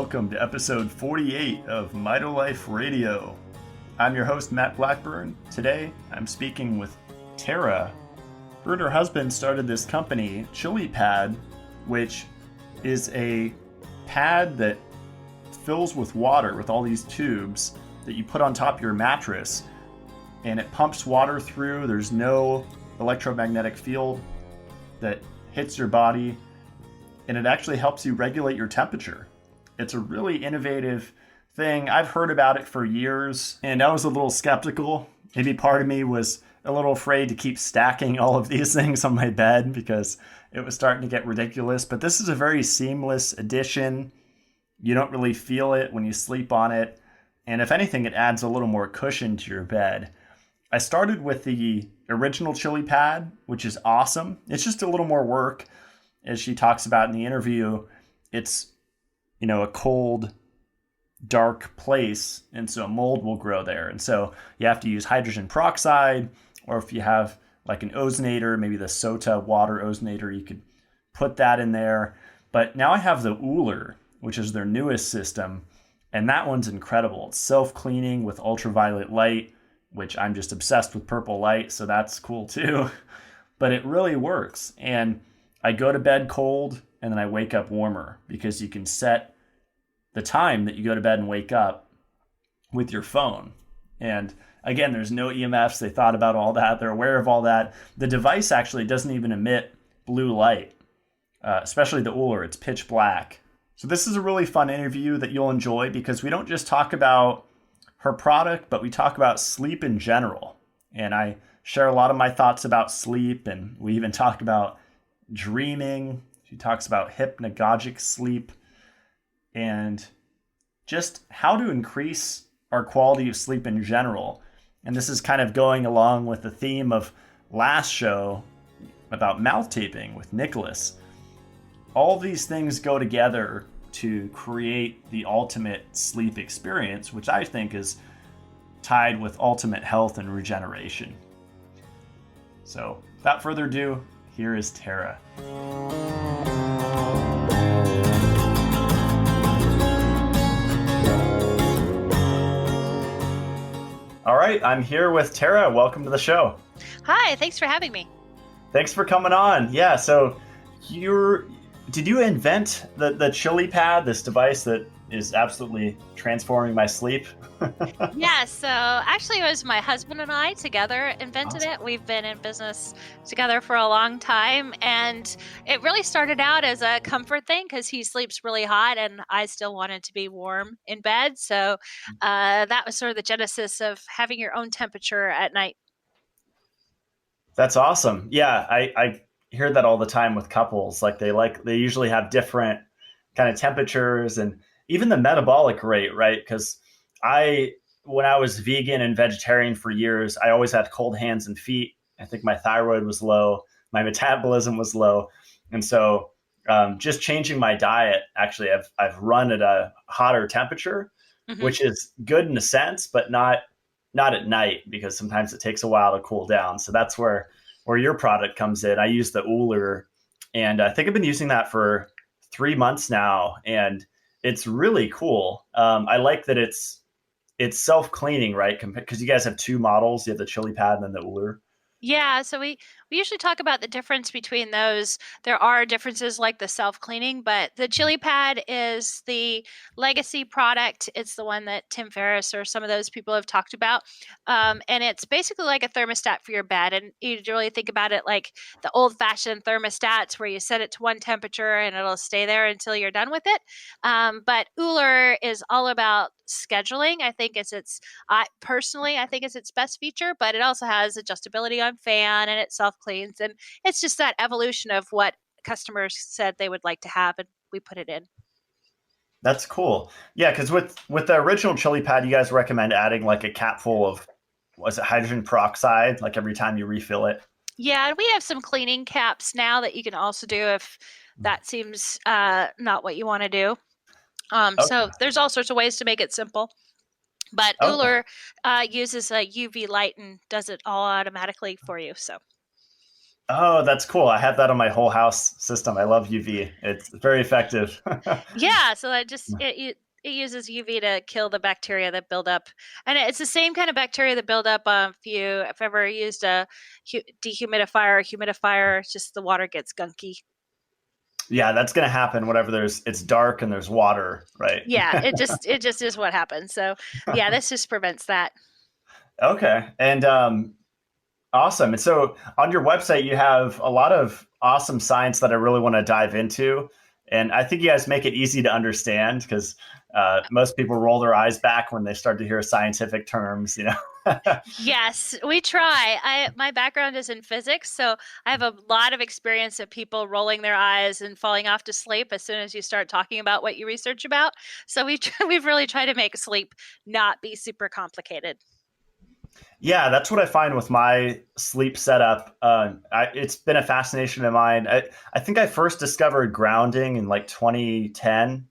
welcome to episode 48 of Mitolife Radio. I'm your host, Matt Blackburn. Today, I'm speaking with Tara. Her and her husband started this company, Chilipad, which is a pad that fills with water with all these tubes that you put on top of your mattress, and it pumps water through. There's no electromagnetic field that hits your body, and it actually helps you regulate your temperature. It's a really innovative thing. I've heard about it for years, and I was a little skeptical. Maybe part of me was a little afraid to keep stacking all of these things on my bed because it was starting to get ridiculous. But this is a very seamless addition. You don't really feel it when you sleep on it. And if anything, it adds a little more cushion to your bed. I started with the original Chilipad, which is awesome. It's just a little more work. As she talks about in the interview, it's a cold, dark place, and so mold will grow there. And so you have to use hydrogen peroxide, or if you have like an ozonator, maybe the Sota water ozonator, you could put that in there. But now I have the Ooler, which is their newest system, and that one's incredible. It's self-cleaning with ultraviolet light, which I'm just obsessed with purple light, so that's cool too. But it really works. And I go to bed cold, and then I wake up warmer, because you can set the time that you go to bed and wake up with your phone. And again, there's no EMFs. They thought about all that. They're aware of all that. The device actually doesn't even emit blue light, especially the Ooler. It's pitch black. So this is a really fun interview that you'll enjoy, because we don't just talk about her product, but we talk about sleep in general. And I share a lot of my thoughts about sleep, and we even talk about dreaming. She talks about hypnagogic sleep and just how to increase our quality of sleep in general. And this is kind of going along with the theme of last show about mouth taping with Nicholas. All of these things go together to create the ultimate sleep experience, which I think is tied with ultimate health and regeneration. So without further ado, here is Tara. All right, I'm here with Tara. Welcome to the show. Hi, thanks for having me. Thanks for coming on. Yeah, so did you invent the Chilipad, this device that is absolutely transforming my sleep? Yeah, so actually it was my husband and I together invented Awesome. it. We've been in business together for a long time, and it really started out as a comfort thing because he sleeps really hot and I still wanted to be warm in bed. So that was sort of the genesis of having your own temperature at night. That's awesome. Yeah, I hear that all the time with couples. They usually have different kind of temperatures and even the metabolic rate, right? Because when I was vegan and vegetarian for years, I always had cold hands and feet. I think my thyroid was low, my metabolism was low, and so just changing my diet. Actually, I've run at a hotter temperature, Hmm. which is good in a sense, but not at night, because sometimes it takes a while to cool down. So that's where your product comes in. I use the Ooler, and I think I've been using that for 3 months now, and it's really cool. I like that it's self-cleaning, right? Because you guys have two models. You have the Chilipad and then the Ooler. Yeah, so we usually talk about the difference between those. There are differences like the self-cleaning, but the Chilipad is the legacy product. It's the one that Tim Ferriss or some of those people have talked about. And it's basically like a thermostat for your bed. And you really think about it like the old-fashioned thermostats where you set it to one temperature and it'll stay there until you're done with it. But Ooler is all about scheduling. I think it's its best feature, but it also has adjustability on fan and it self cleans. And it's just that evolution of what customers said they would like to have, and we put it in. That's cool. Yeah, because with the original Chilipad, you guys recommend adding like a cap full of, was it hydrogen peroxide, like every time you refill it? Yeah, and we have some cleaning caps now that you can also do if that seems not what you want to do. Okay. So there's all sorts of ways to make it simple. But Okay. Ooler uses a UV light and does it all automatically for you. So Oh, that's cool. I have that on my whole house system. I love UV. It's very effective. Yeah, so that just it uses UV to kill the bacteria that build up, and it's the same kind of bacteria that build up. If you have ever used a dehumidifier or humidifier, it's just the water gets gunky. Yeah, that's going to happen whenever it's dark and there's water, right? Yeah, it just is what happens. So yeah, this just prevents that. Okay. And awesome. And so on your website, you have a lot of awesome science that I really want to dive into. And I think you guys make it easy to understand because most people roll their eyes back when they start to hear scientific terms, you know? Yes, we try. My background is in physics, so I have a lot of experience of people rolling their eyes and falling off to sleep as soon as you start talking about what you research about. So we've really tried to make sleep not be super complicated. Yeah, that's what I find with my sleep setup. It's been a fascination of mine. I think I first discovered grounding in like 2010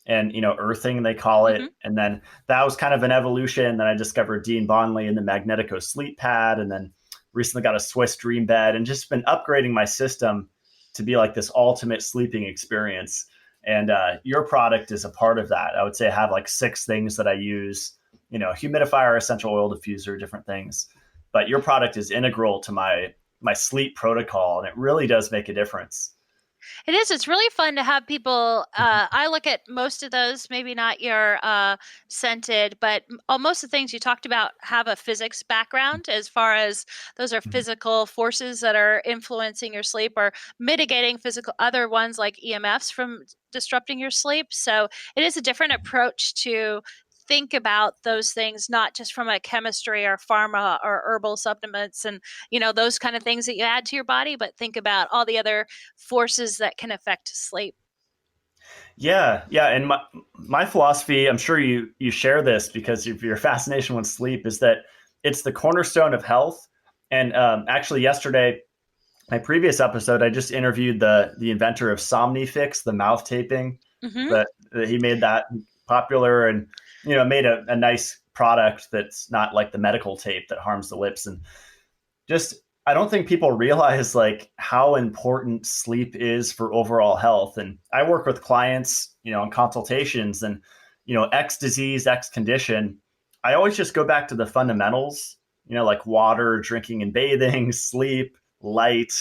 and, earthing, they call it. Hmm. And then that was kind of an evolution. Then I discovered Dean Bonley and the Magnetico sleep pad. And then recently got a Swiss dream bed and just been upgrading my system to be like this ultimate sleeping experience. And your product is a part of that. I would say I have like six things that I use, humidifier, essential oil diffuser, different things. But your product is integral to my sleep protocol, and it really does make a difference. It is. It's really fun to have people. I look at most of those, maybe not your scented, but most of the things you talked about have a physics background as far as those are physical forces that are influencing your sleep or mitigating physical other ones like EMFs from disrupting your sleep. So it is a different approach to think about those things, not just from a chemistry or pharma or herbal supplements and those kind of things that you add to your body, but think about all the other forces that can affect sleep. Yeah, yeah, and my philosophy, I'm sure you share this because of your fascination with sleep, is that it's the cornerstone of health. And actually, yesterday, my previous episode, I just interviewed the inventor of Somnifix, the mouth taping. Hmm. That he made that popular, and made a nice product that's not like the medical tape that harms the lips. And just I don't think people realize like how important sleep is for overall health. And I work with clients, in consultations, and X disease, X condition. I always just go back to the fundamentals, like water, drinking and bathing, sleep, light,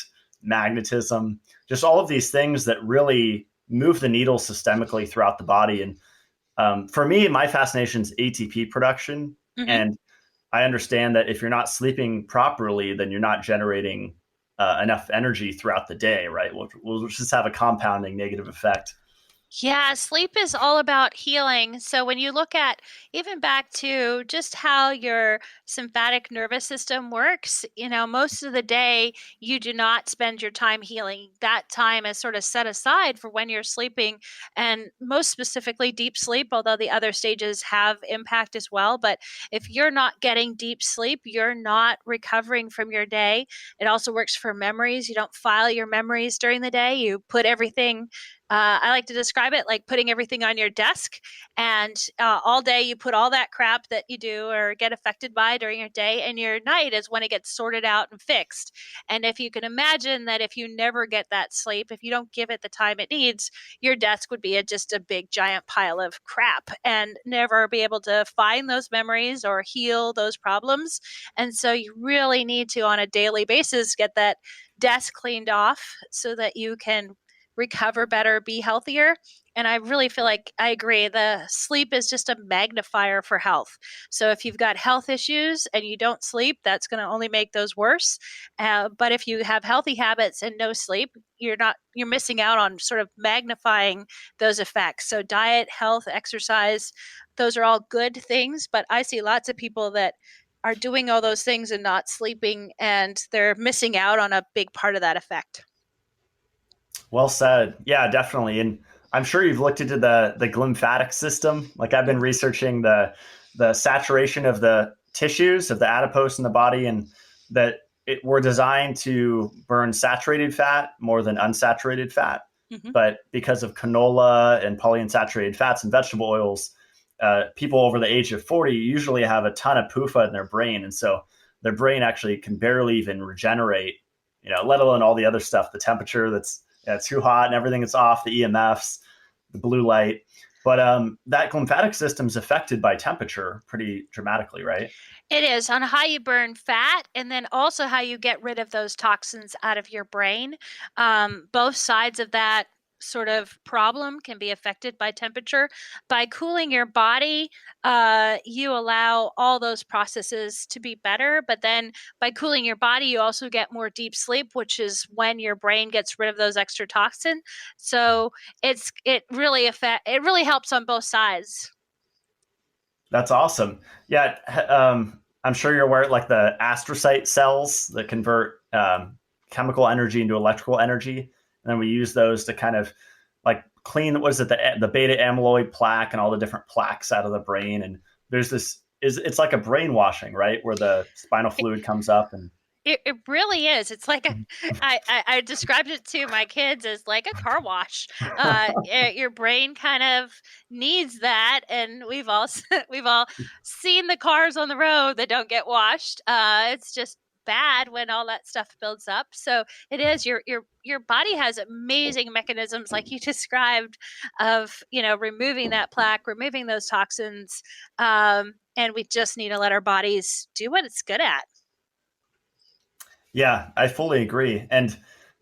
magnetism, just all of these things that really move the needle systemically throughout the body. And for me, my fascination is ATP production. Hmm. And I understand that if you're not sleeping properly, then you're not generating enough energy throughout the day, right? We'll just have a compounding negative effect. Yeah, sleep is all about healing. So when you look at even back to just how your sympathetic nervous system works, most of the day you do not spend your time healing. That time is sort of set aside for when you're sleeping, and most specifically deep sleep, although the other stages have impact as well. But if you're not getting deep sleep, you're not recovering from your day. It also works for memories. You don't file your memories during the day. You put everything I like to describe it like putting everything on your desk, and all day you put all that crap that you do or get affected by during your day, and your night is when it gets sorted out and fixed. And if you can imagine that if you never get that sleep, if you don't give it the time it needs, your desk would be just a big giant pile of crap and never be able to find those memories or heal those problems. And so you really need to, on a daily basis, get that desk cleaned off so that you can recover better, be healthier. And I really feel like I agree. The sleep is just a magnifier for health. So if you've got health issues and you don't sleep, that's going to only make those worse. But if you have healthy habits and no sleep, you're missing out on sort of magnifying those effects. So diet, health, exercise, those are all good things. But I see lots of people that are doing all those things and not sleeping, and they're missing out on a big part of that effect. Well said. Yeah, definitely. And I'm sure you've looked into the glymphatic system. Like I've been researching the saturation of the tissues of the adipose in the body, and that we're designed to burn saturated fat more than unsaturated fat. Mm-hmm. But because of canola and polyunsaturated fats and vegetable oils, people over the age of 40 usually have a ton of PUFA in their brain, and so their brain actually can barely even regenerate let alone all the other stuff, the temperature that's too hot and everything that's off, the EMFs, the blue light. But that lymphatic system is affected by temperature pretty dramatically, right? It is on how you burn fat and then also how you get rid of those toxins out of your brain. Both sides of that sort of problem can be affected by temperature. By cooling your body, you allow all those processes to be better. But then by cooling your body, you also get more deep sleep, which is when your brain gets rid of those extra toxins. So it really helps on both sides. That's awesome. Yeah, I'm sure you're aware like the astrocyte cells that convert chemical energy into electrical energy, and then we use those to kind of like clean what is it the beta amyloid plaque and all the different plaques out of the brain. And there's this is it's like a brainwashing, right, where the spinal fluid comes up and It really is. It's like I described it to my kids as like a car wash. Your brain kind of needs that, and we've all seen the cars on the road that don't get washed. It's just bad when all that stuff builds up. So it is your body has amazing mechanisms, like you described, of removing that plaque, removing those toxins, and we just need to let our bodies do what it's good at. yeah, I fully agree. And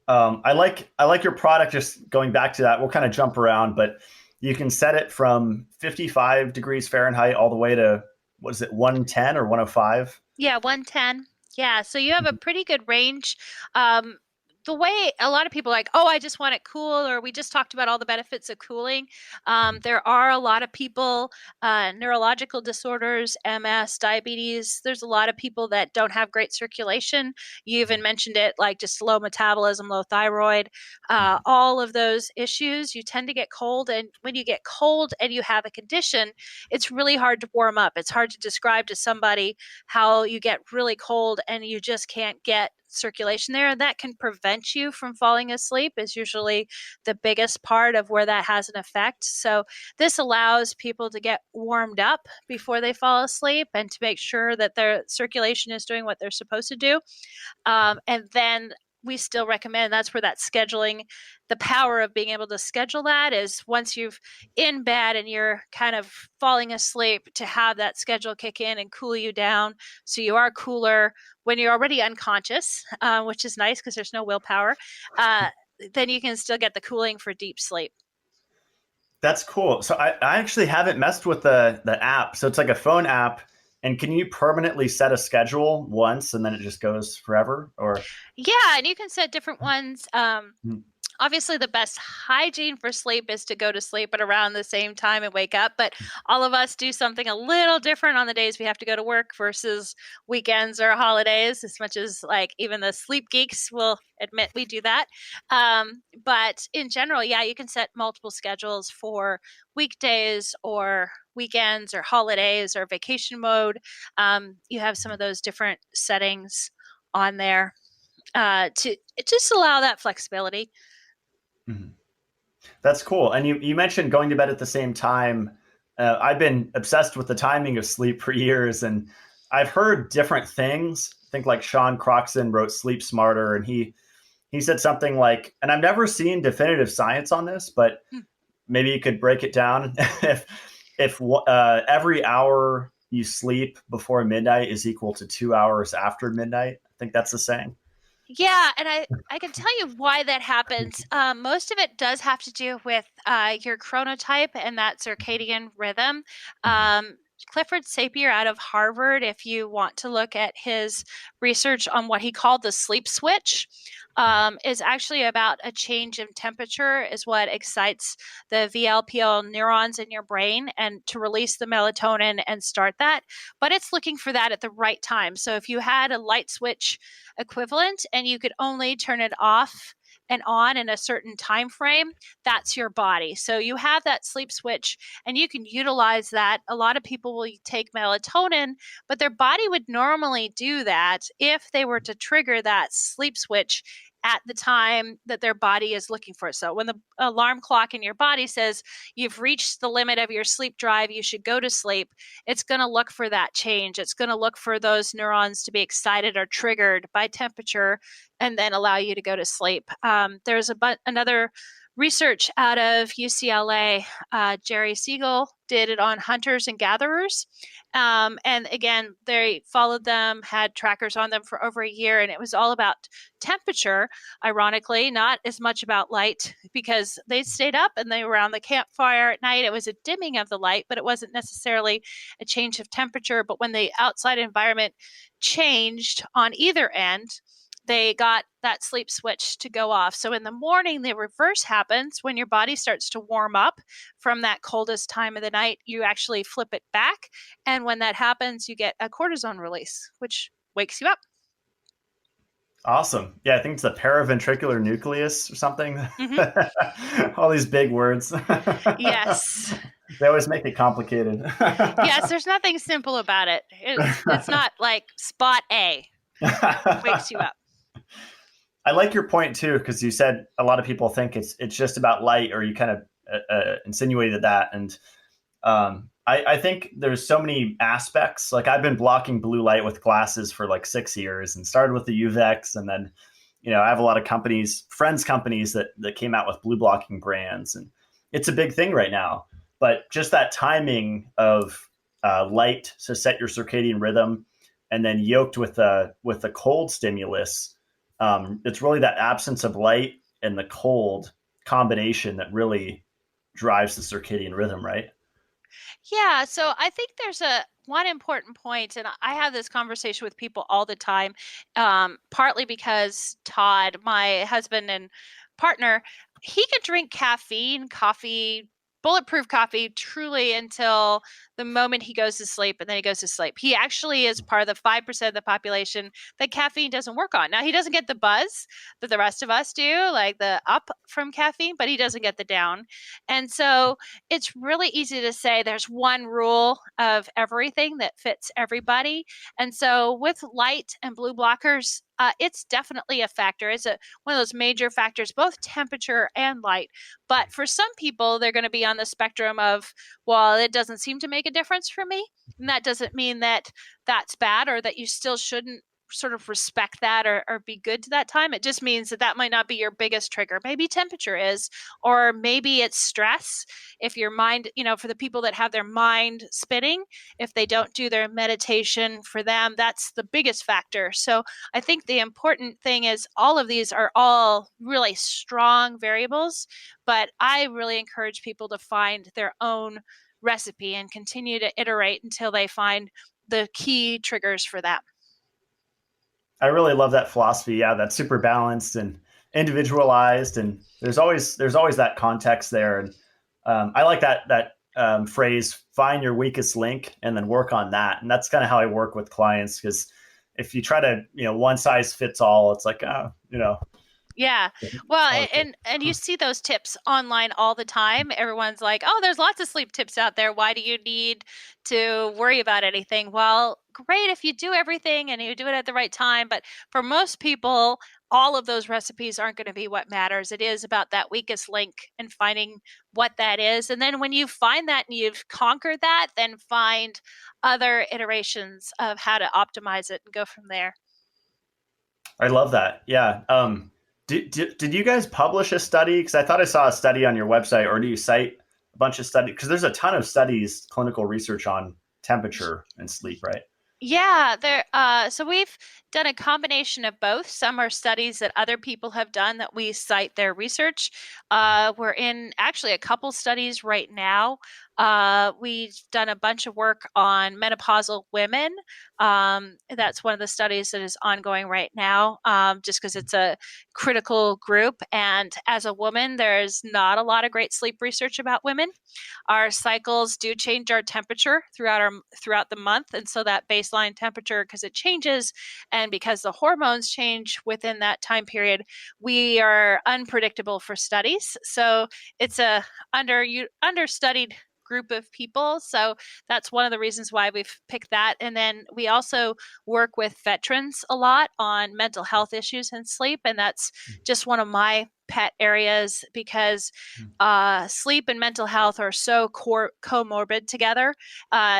I like your product. Just going back to that, we'll kind of jump around, but you can set it from 55 degrees Fahrenheit all the way to what is it, 110 or 105? Yeah, 110. Yeah, so you have a pretty good range. Um, the way a lot of people are like, oh, I just want it cool, or we just talked about all the benefits of cooling. There are a lot of people, neurological disorders, MS, diabetes. There's a lot of people that don't have great circulation. You even mentioned it, like just low metabolism, low thyroid, all of those issues. You tend to get cold, and when you get cold and you have a condition, it's really hard to warm up. It's hard to describe to somebody how you get really cold and you just can't get circulation there, and that can prevent you from falling asleep is usually the biggest part of where that has an effect. So this allows people to get warmed up before they fall asleep and to make sure that their circulation is doing what they're supposed to do. And then we still recommend, that's where that scheduling, the power of being able to schedule that is once you've in bed and you're kind of falling asleep, to have that schedule kick in and cool you down so you are cooler when you're already unconscious, which is nice because there's no willpower. uh, then you can still get the cooling for deep sleep. That's cool. So I actually haven't messed with the app. So it's like a phone app. And can you permanently set a schedule once and then it just goes forever? Or Yeah, and you can set different ones. Hmm. Obviously, the best hygiene for sleep is to go to sleep at around the same time and wake up. But all of us do something a little different on the days we have to go to work versus weekends or holidays, as much as like even the sleep geeks will admit we do that. But in general, yeah, you can set multiple schedules for weekdays or weekends or holidays or vacation mode. You have some of those different settings on there to just allow that flexibility. Mhm. That's cool. And you mentioned going to bed at the same time. I've been obsessed with the timing of sleep for years, and I've heard different things. I think like Sean Croxton wrote Sleep Smarter, and he said something like, and I've never seen definitive science on this, but Hmm. maybe you could break it down. If every hour you sleep before midnight is equal to 2 hours after midnight, I think that's the saying. Yeah, and I can tell you why that happens. Most of it does have to do with your chronotype and that circadian rhythm. Um, Clifford Sapir out of Harvard, if you want to look at his research on what he called the sleep switch, is actually about a change in temperature, is what excites the VLPL neurons in your brain and to release the melatonin and start that. But it's looking for that at the right time. So if you had a light switch equivalent and you could only turn it off and on in a certain time frame, that's your body. So you have that sleep switch and you can utilize that. A lot of people will take melatonin, but their body would normally do that if they were to trigger that sleep switch at the time that their body is looking for it. So when the alarm clock in your body says you've reached the limit of your sleep drive, you should go to sleep, it's going to look for that change. It's going to look for those neurons to be excited or triggered by temperature and then allow you to go to sleep. There's another research out of UCLA. Jerry Siegel did it on hunters and gatherers. And again, they followed them, had trackers on them for over a year, and it was all about temperature, ironically, not as much about light, because they stayed up and they were around the campfire at night. It was a dimming of the light, but it wasn't necessarily a change of temperature. But when the outside environment changed on either end, they got that sleep switch to go off. So in the morning, the reverse happens. When your body starts to warm up from that coldest time of the night, you actually flip it back. And when that happens, you get a cortisone release, which wakes you up. Awesome. Yeah, I think it's the paraventricular nucleus or something. Mm-hmm. All these big words. Yes. They always make it complicated. Yes, there's nothing simple about it. It's not like spot A wakes you up. I like your point too, because you said a lot of people think it's just about light, or you kind of insinuated that, and I think there's so many aspects. Like I've been blocking blue light with glasses for like 6 years, and started with the UVEX, and then I have a lot of friends companies that came out with blue blocking brands, and it's a big thing right now. But just that timing of light to set your circadian rhythm, and then yoked with the cold stimulus. It's really that absence of light and the cold combination that really drives the circadian rhythm, right? Yeah, so I think there's a one important point, and I have this conversation with people all the time, partly because Todd, my husband and partner, he could drink caffeine, coffee, bulletproof coffee, truly until the moment he goes to sleep, and then he goes to sleep. He actually is part of the 5% of the population that caffeine doesn't work on. Now, he doesn't get the buzz that the rest of us do, like the up from caffeine, but he doesn't get the down. And so it's really easy to say there's one rule of everything that fits everybody. And so with light and blue blockers, it's definitely a factor. It's one of those major factors, both temperature and light. But for some people, they're going to be on the spectrum of, well, it doesn't seem to make a difference for me. And that doesn't mean that that's bad, or that you still shouldn't sort of respect that, or be good to that time. It just means that might not be your biggest trigger. Maybe temperature is, or maybe it's stress. If your mind, for the people that have their mind spinning, if they don't do their meditation, for them, that's the biggest factor. So I think the important thing is all of these are all really strong variables, but I really encourage people to find their own recipe and continue to iterate until they find the key triggers for that. I really love that philosophy. Yeah, that's super balanced and individualized, and there's always that context there. And I like that phrase: find your weakest link and then work on that. And that's kind of how I work with clients, because if you try to one size fits all, it's like Yeah. Well, and you see those tips online all the time. Everyone's like, "Oh, there's lots of sleep tips out there. Why do you need to worry about anything?" Well, great if you do everything and you do it at the right time, but for most people, all of those recipes aren't going to be what matters. It is about that weakest link and finding what that is. And then when you find that and you've conquered that, then find other iterations of how to optimize it and go from there. I love that. Yeah. Did you guys publish a study? Because I thought I saw a study on your website, or do you cite a bunch of studies? Because there's a ton of studies, clinical research on temperature and sleep, right? Yeah, so we've done a combination of both. Some are studies that other people have done that we cite their research. We're in actually a couple studies right now. We've done a bunch of work on menopausal women. That's one of the studies that is ongoing right now, just because it's a critical group. And as a woman, there's not a lot of great sleep research about women. Our cycles do change our temperature throughout the month, and so that baseline temperature, because it changes and because the hormones change within that time period, we are unpredictable for studies. So it's a understudied group of people. So that's one of the reasons why we've picked that. And then we also work with veterans a lot on mental health issues and sleep. And that's just one of my pet areas because sleep and mental health are so comorbid together.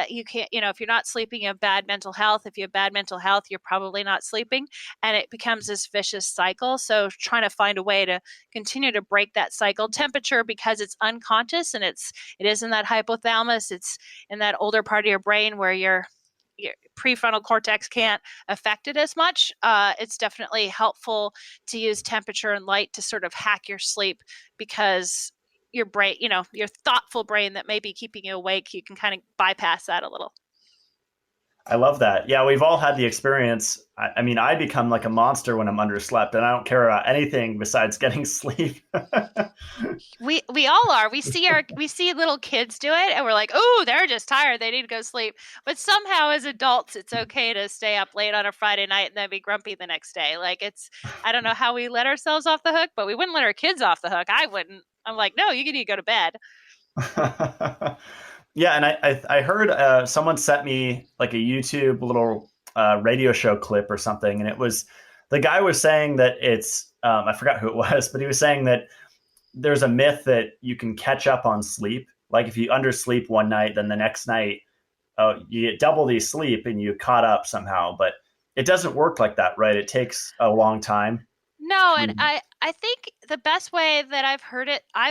You can't, if you're not sleeping, you have bad mental health. If you have bad mental health, you're probably not sleeping, and it becomes this vicious cycle. So trying to find a way to continue to break that cycle. Temperature, because it's unconscious and it is in that hypothalamus. It's in that older part of your brain where your prefrontal cortex can't affect it as much. It's definitely helpful to use temperature and light to sort of hack your sleep because your brain, your thoughtful brain that may be keeping you awake, you can kind of bypass that a little. I love that. Yeah, we've all had the experience. I mean, I become like a monster when I'm underslept, and I don't care about anything besides getting sleep. We all are. We see little kids do it and we're like, "Oh, they're just tired. They need to go sleep." But somehow as adults, it's okay to stay up late on a Friday night and then be grumpy the next day. Like I don't know how we let ourselves off the hook, but we wouldn't let our kids off the hook. I wouldn't. I'm like, "No, you need to go to bed." Yeah, and I heard someone sent me like a YouTube little radio show clip or something, and the guy was saying that it's I forgot who it was, but he was saying that there's a myth that you can catch up on sleep. Like if you undersleep one night, then the next night you get double the sleep and you caught up somehow. But it doesn't work like that, right? It takes a long time No, to. and I think the best way that I've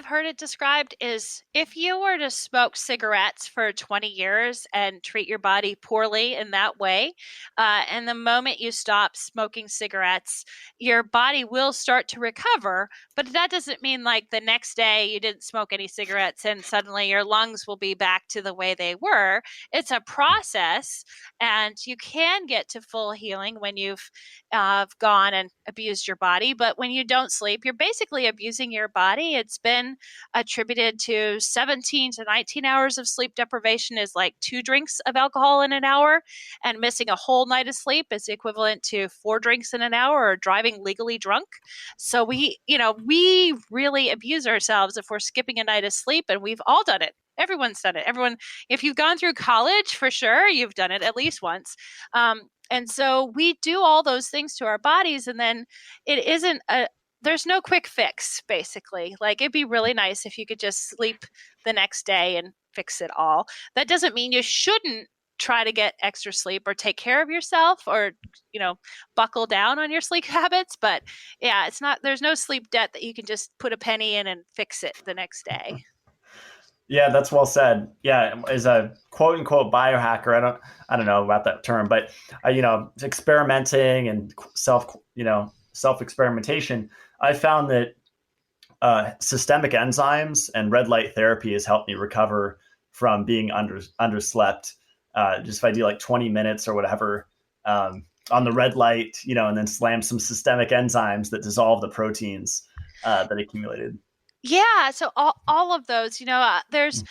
heard it described is if you were to smoke cigarettes for 20 years and treat your body poorly in that way, and the moment you stop smoking cigarettes, your body will start to recover. But that doesn't mean like the next day you didn't smoke any cigarettes and suddenly your lungs will be back to the way they were. It's a process, and you can get to full healing when you've gone and abused your body. But when you don't sleep, you're basically abusing your body. It's been attributed to 17 to 19 hours of sleep deprivation is like 2 drinks of alcohol in an hour, and missing a whole night of sleep is equivalent to 4 drinks in an hour or driving legally drunk. So we really abuse ourselves if we're skipping a night of sleep, and we've all done it. Everyone's done it. Everyone, if you've gone through college, for sure, you've done it at least once. And so we do all those things to our bodies, and then it isn't there's no quick fix, basically. Like it'd be really nice if you could just sleep the next day and fix it all. That doesn't mean you shouldn't try to get extra sleep or take care of yourself or, you know, buckle down on your sleep habits. But yeah, there's no sleep debt that you can just put a penny in and fix it the next day. Yeah, that's well said. Yeah, as a quote unquote biohacker, I don't know about that term, but experimenting and self experimentation, I found that systemic enzymes and red light therapy has helped me recover from being underslept. Just if I do like 20 minutes or whatever on the red light, and then slam some systemic enzymes that dissolve the proteins that accumulated. Yeah, so all of those, there's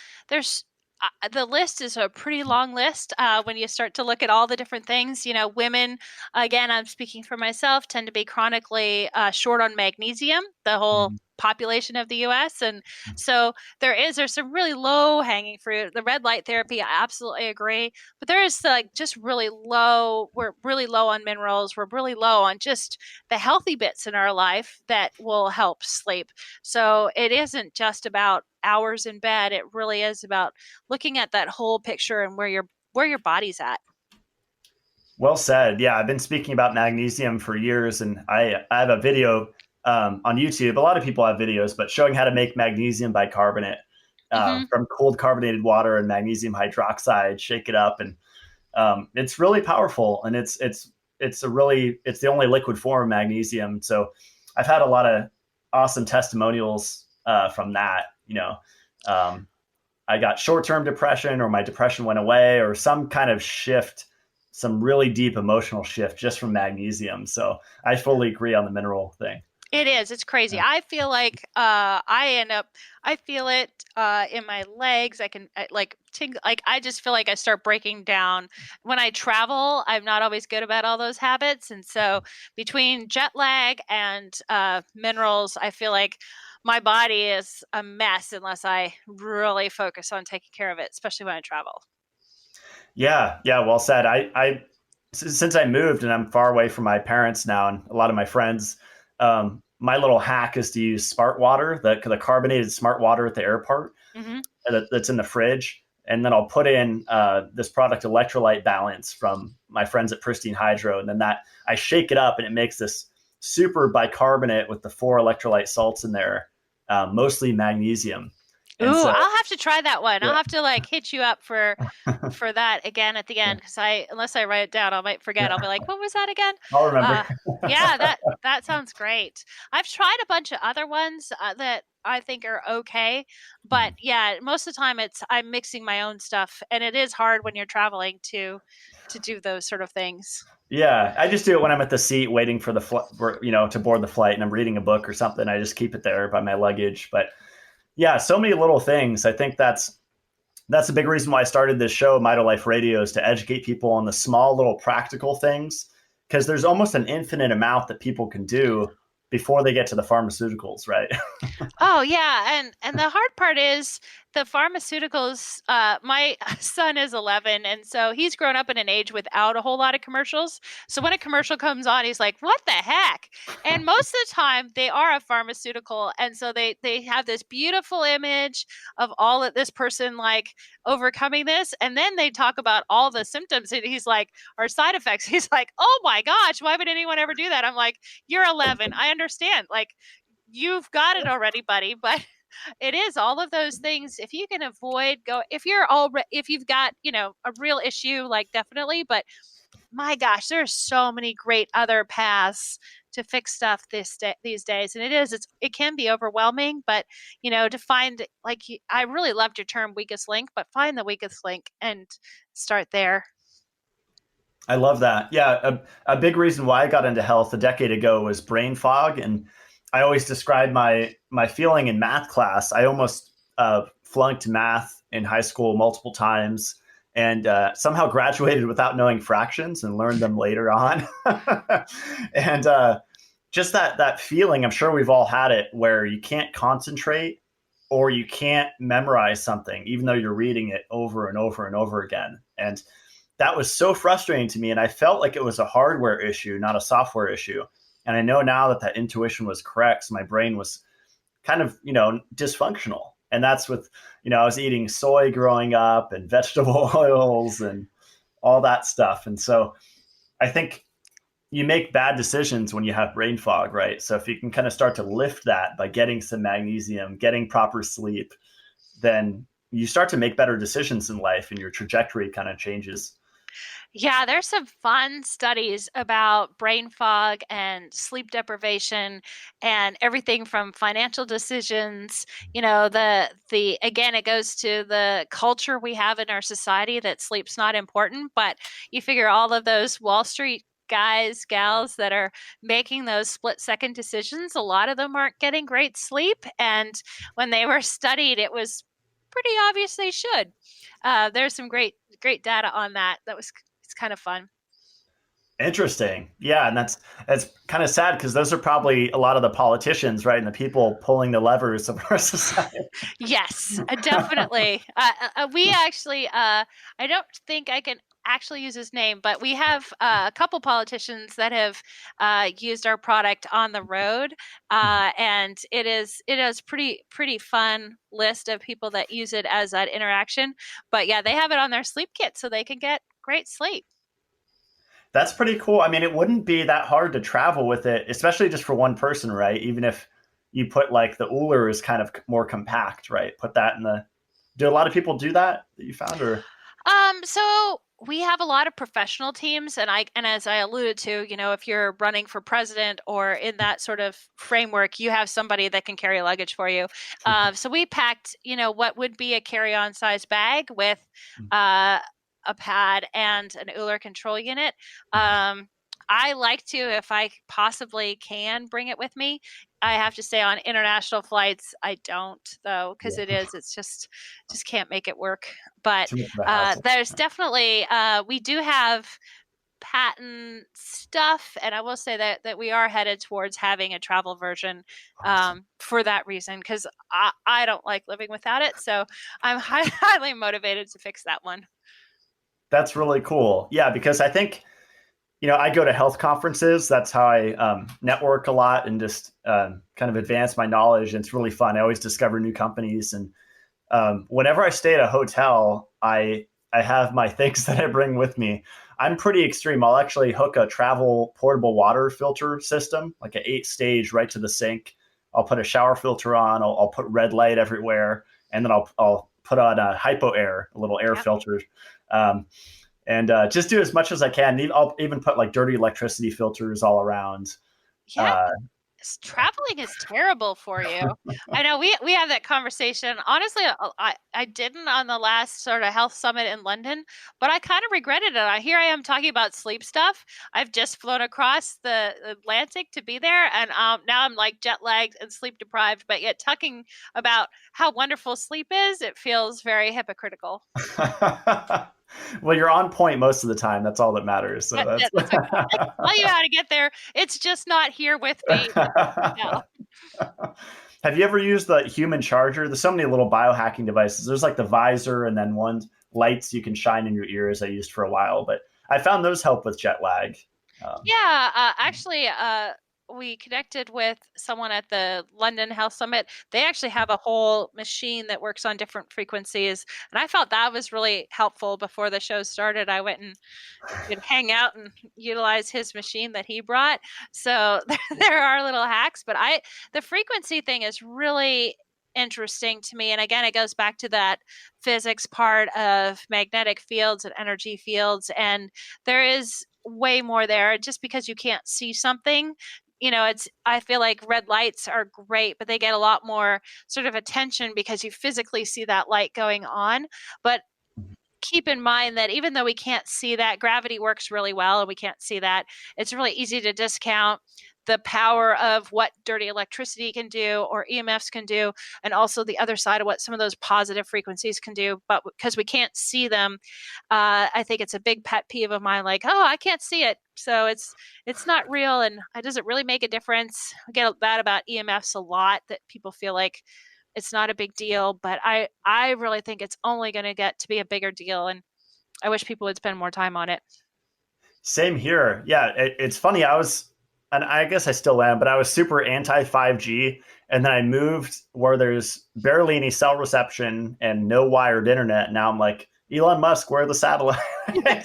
the list is a pretty long list when you start to look at all the different things. Women, again, I'm speaking for myself, tend to be chronically short on magnesium, the whole Mhm. population of the US. And so there's some really low hanging fruit. The red light therapy, I absolutely agree. But there is like just we're really low on minerals. We're really low on just the healthy bits in our life that will help sleep. So it isn't just about hours in bed. It really is about looking at that whole picture and where your body's at. Well said. Yeah, I've been speaking about magnesium for years, and I have a video on YouTube. A lot of people have videos, but showing how to make magnesium bicarbonate Hmm. from cold carbonated water and magnesium hydroxide. Shake it up, and it's really powerful. And it's the only liquid form of magnesium. So I've had a lot of awesome testimonials from that. I got short term depression, or my depression went away, or some kind of shift, some really deep emotional shift just from magnesium. So I fully agree on the mineral thing. It is. It's crazy. Yeah. I feel like I feel it in my legs. Like I just feel like I start breaking down when I travel. I'm not always good about all those habits, and so between jet lag and minerals, I feel like my body is a mess unless I really focus on taking care of it, especially when I travel. Yeah, yeah, well said. Since I moved and I'm far away from my parents now and a lot of my friends, my little hack is to use smart water, the carbonated smart water at the airport Hmm. that's in the fridge. And then I'll put in this product, electrolyte balance, from my friends at Pristine Hydro. And then that I shake it up and it makes this super bicarbonate with the four electrolyte salts in there, mostly magnesium. And Ooh, so, I'll have to try that one. I'll yeah, have to like hit you up for that again at the end, because I unless I write it down, I might forget. I'll be like, what was that again? I'll remember. Yeah, that sounds great. I've tried a bunch of other ones that I think are okay, but yeah, most of the time I'm mixing my own stuff, and it is hard when you're traveling to do those sort of things. Yeah, I just do it when I'm at the seat waiting for the to board the flight, and I'm reading a book or something. I just keep it there by my luggage. But yeah, so many little things. I think that's a big reason why I started this show, Mitolife Radio, is to educate people on the small little practical things, because there's almost an infinite amount that people can do before they get to the pharmaceuticals, right? Oh yeah, and the hard part is the pharmaceuticals. My son is 11, and so he's grown up in an age without a whole lot of commercials. So when a commercial comes on, he's like, "What the heck?" And most of the time, they are a pharmaceutical, and so they have this beautiful image of all of this person like overcoming this, and then they talk about all the symptoms, and he's like, or side effects. He's like, "Oh my gosh, why would anyone ever do that?" I'm like, "You're 11. I understand. Like." You've got it already, buddy. But it is all of those things. If you can avoid go, if you've got a real issue, like definitely. But my gosh, there's so many great other paths to fix stuff these days, and it can be overwhelming. But to find like I really loved your term weakest link, but find the weakest link and start there. I love that. Yeah, a big reason why I got into health a decade ago was brain fog, and I always describe my feeling in math class. I almost flunked math in high school multiple times, and somehow graduated without knowing fractions and learned them later on. And just that feeling, I'm sure we've all had it, where you can't concentrate or you can't memorize something, even though you're reading it over and over and over again. And that was so frustrating to me. And I felt like it was a hardware issue, not a software issue. And I know now that intuition was correct. So my brain was kind of, dysfunctional. And that's with, I was eating soy growing up and vegetable oils and all that stuff. And so I think you make bad decisions when you have brain fog, right? So if you can kind of start to lift that by getting some magnesium, getting proper sleep, then you start to make better decisions in life and your trajectory kind of changes. Yeah, there's some fun studies about brain fog and sleep deprivation and everything from financial decisions. The again, it goes to the culture we have in our society that sleep's not important, but you figure all of those Wall Street guys, gals that are making those split second decisions, a lot of them aren't getting great sleep. And when they were studied, it was pretty obvious they should. There's some great data on that. It's kind of fun. Interesting. Yeah, and that's kind of sad because those are probably a lot of the politicians, right? And the people pulling the levers of our society. Yes, definitely. We actually, I don't think I can actually use his name, but we have a couple politicians that have used our product on the road, and it is pretty fun list of people that use it as that interaction. But yeah, they have it on their sleep kit so they can get great sleep. That's pretty cool. I mean, it wouldn't be that hard to travel with it, especially just for one person, right? Even if you put like the Ooler is kind of more compact, right? Put that in the. Do a lot of people do that you found, or? So we have a lot of professional teams, and as I alluded to, if you're running for president or in that sort of framework, you have somebody that can carry luggage for you. So we packed, what would be a carry-on size bag with uh, a pad and an Ooler control unit. Um, I like to, if I possibly can, bring it with me. I have to say, on international flights, I don't though, because Yeah, it's just can't make it work. But too much of a hassle. there's definitely we do have patent stuff, and I will say that we are headed towards having a travel version Awesome. for that reason, because I don't like living without it. So I'm highly motivated to fix that one. That's really cool. Yeah, because I think, I go to health conferences. That's how I network a lot and just kind of advance my knowledge. And it's really fun. I always discover new companies. And whenever I stay at a hotel, I have my things that I bring with me. I'm pretty extreme. I'll actually hook a travel portable water filter system, like an 8 stage, right to the sink. I'll put a shower filter on. I'll put red light everywhere, and then I'll put on a hypo air, a little air Yep. filter. Um, and just do as much as I can. I'll even put like dirty electricity filters all around. Yeah. Uh, Traveling is terrible for you. I know we have that conversation. Honestly, I didn't on the last sort of health summit in London, but I kind of regretted it. Here I am talking about sleep stuff. I've just flown across the Atlantic to be there, and now I'm like jet lagged and sleep deprived. But yet talking about how wonderful sleep is, it feels very hypocritical. well, you're on point most of the time. That's all that matters. So That's okay. I can tell you how to get there. It's just not here with me. No. Have you ever used the human charger? There's so many little biohacking devices. There's like the visor and then one lights you can shine in your ears I used for a while, but I found those help with jet lag. Um, Yeah, actually, we connected with someone at the London Health Summit. They actually have a whole machine that works on different frequencies, and I felt that was really helpful. Before the show started, I went and could hang out and utilize his machine that he brought. So there are little hacks, but the frequency thing is really interesting to me. And again, it goes back to that physics part of magnetic fields and energy fields. And there is way more there. Just because you can't see something, I feel like red lights are great, but they get a lot more sort of attention because you physically see that light going on. But keep in mind that even though we can't see that, gravity works really well and we can't see that, it's really easy to discount the power of what dirty electricity can do or EMFs can do, and also the other side of what some of those positive frequencies can do. But because we can't see them, I think it's a big pet peeve of mine. Like, oh, I can't see it, so it's not real, and does it really make a difference? I get that about EMFs a lot. That people feel like it's not a big deal, but I really think it's only going to get to be a bigger deal, and I wish people would spend more time on it. Same here. Yeah, it's funny. And I guess I still am, but I was super anti 5G. And then I moved where there's barely any cell reception and no wired internet. Now I'm like, Elon Musk, where are the satellite?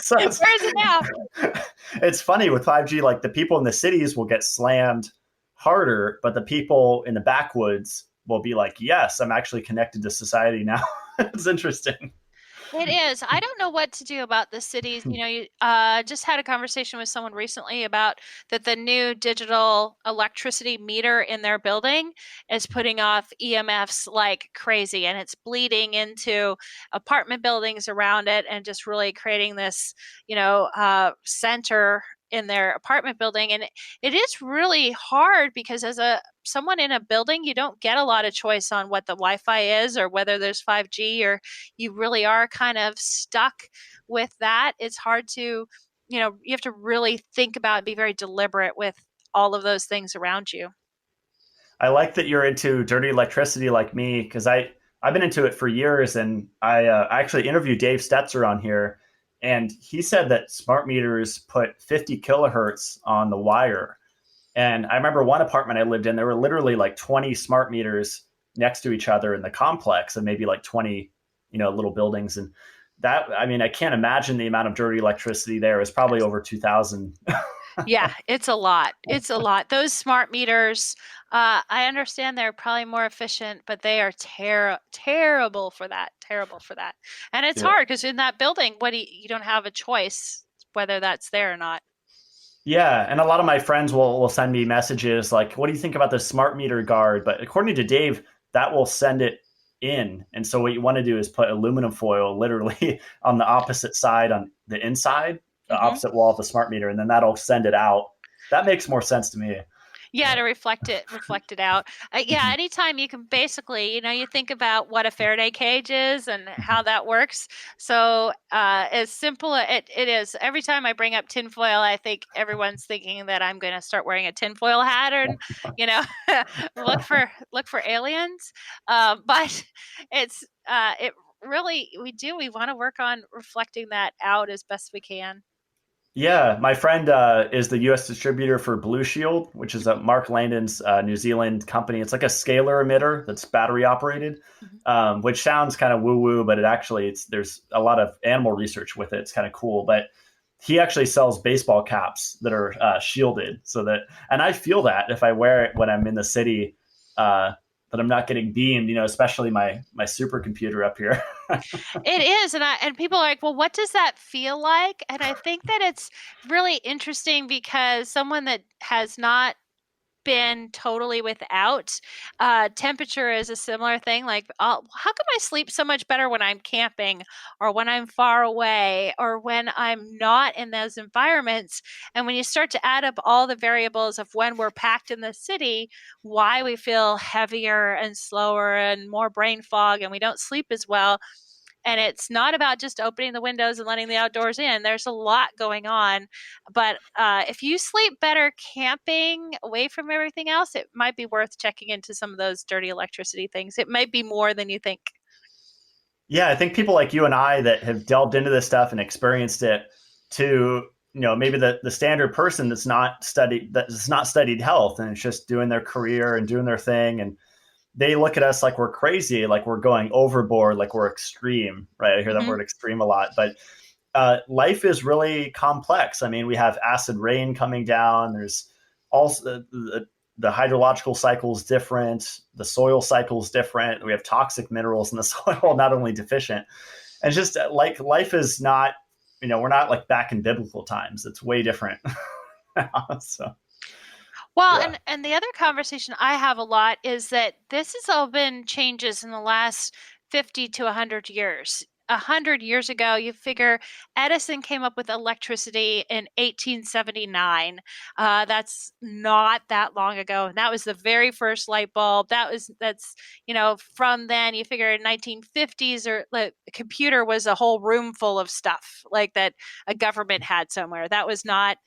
so Where is it now? it's funny with 5G, like the people in the cities will get slammed harder, but the people in the backwoods will be like, yes, I'm actually connected to society now. it's interesting. It is. I don't know what to do about the cities. You just had a conversation with someone recently about that the new digital electricity meter in their building is putting off EMFs like crazy, and it's bleeding into apartment buildings around it and just really creating this, center in their apartment building. And it is really hard because as a someone in a building, you don't get a lot of choice on what the Wi-Fi is or whether there's 5G, or you really are kind of stuck with that. It's hard to, you have to really think about and be very deliberate with all of those things around you. I like that you're into dirty electricity like me because I've been into it for years, and I actually interviewed Dave Stetzer on here, and he said that smart meters put 50 kilohertz on the wire. And I remember one apartment I lived in, there were literally like 20 smart meters next to each other in the complex, and maybe like 20, little buildings. And that, I mean, I can't imagine the amount of dirty electricity there is probably over 2,000. Yeah, it's a lot. It's a lot. Those smart meters, I understand they're probably more efficient, but they are terrible for that. Terrible for that. And it's Yeah. hard because in that building, you don't have a choice whether that's there or not. Yeah, and a lot of my friends will send me messages like, "What do you think about the smart meter guard?" But according to Dave, that will send it in, and so what you want to do is put aluminum foil literally on the opposite side on the inside, the Hmm. opposite wall of the smart meter, and then that'll send it out. That makes more sense to me. Yeah, to reflect it out. Yeah, Mhm. anytime you can basically, you think about what a Faraday cage is and how that works. So, as simple it is. Every time I bring up tinfoil, I think everyone's thinking that I'm going to start wearing a tinfoil hat and, you know, look for aliens. But it really we want to work on reflecting that out as best we can. Yeah, my friend is the U.S. distributor for Blue Shield, which is a Mark Landon's New Zealand company. It's like a scalar emitter that's battery operated, Mhm. which sounds kind of woo woo, but it's there's a lot of animal research with it. It's kind of cool, but he actually sells baseball caps that are shielded, so that and I feel that if I wear it when I'm in the city, that I'm not getting beamed. Especially my supercomputer up here. It is, and people are like, "Well, what does that feel like?" And I think that it's really interesting because someone that has not been totally without temperature is a similar thing. Like, how come I sleep so much better when I'm camping or when I'm far away or when I'm not in those environments? And when you start to add up all the variables of when we're packed in the city, why we feel heavier and slower and more brain fog and we don't sleep as well, and it's not about just opening the windows and letting the outdoors in. There's a lot going on. But if you sleep better camping away from everything else, it might be worth checking into some of those dirty electricity things. It might be more than you think. Yeah, I think people like you and I that have delved into this stuff and experienced it to, maybe the standard person that's not studied health and it's just doing their career and doing their thing, and they look at us like we're crazy, like we're going overboard, like we're extreme, right? I hear that Mm-hmm. word extreme a lot, but life is really complex. I mean, we have acid rain coming down. There's also the hydrological cycle is different. The soil cycle is different. We have toxic minerals in the soil, not only deficient. And it's just like life is not, we're not like back in biblical times. It's way different. So, Well, yeah. and the other conversation I have a lot is that this has all been changes in the last 50 to 100 years. 100 years ago, you figure Edison came up with electricity in 1879. That's not that long ago. That was the very first light bulb. From then you figure in 1950s or like, the computer was a whole room full of stuff like that a government had somewhere. That was not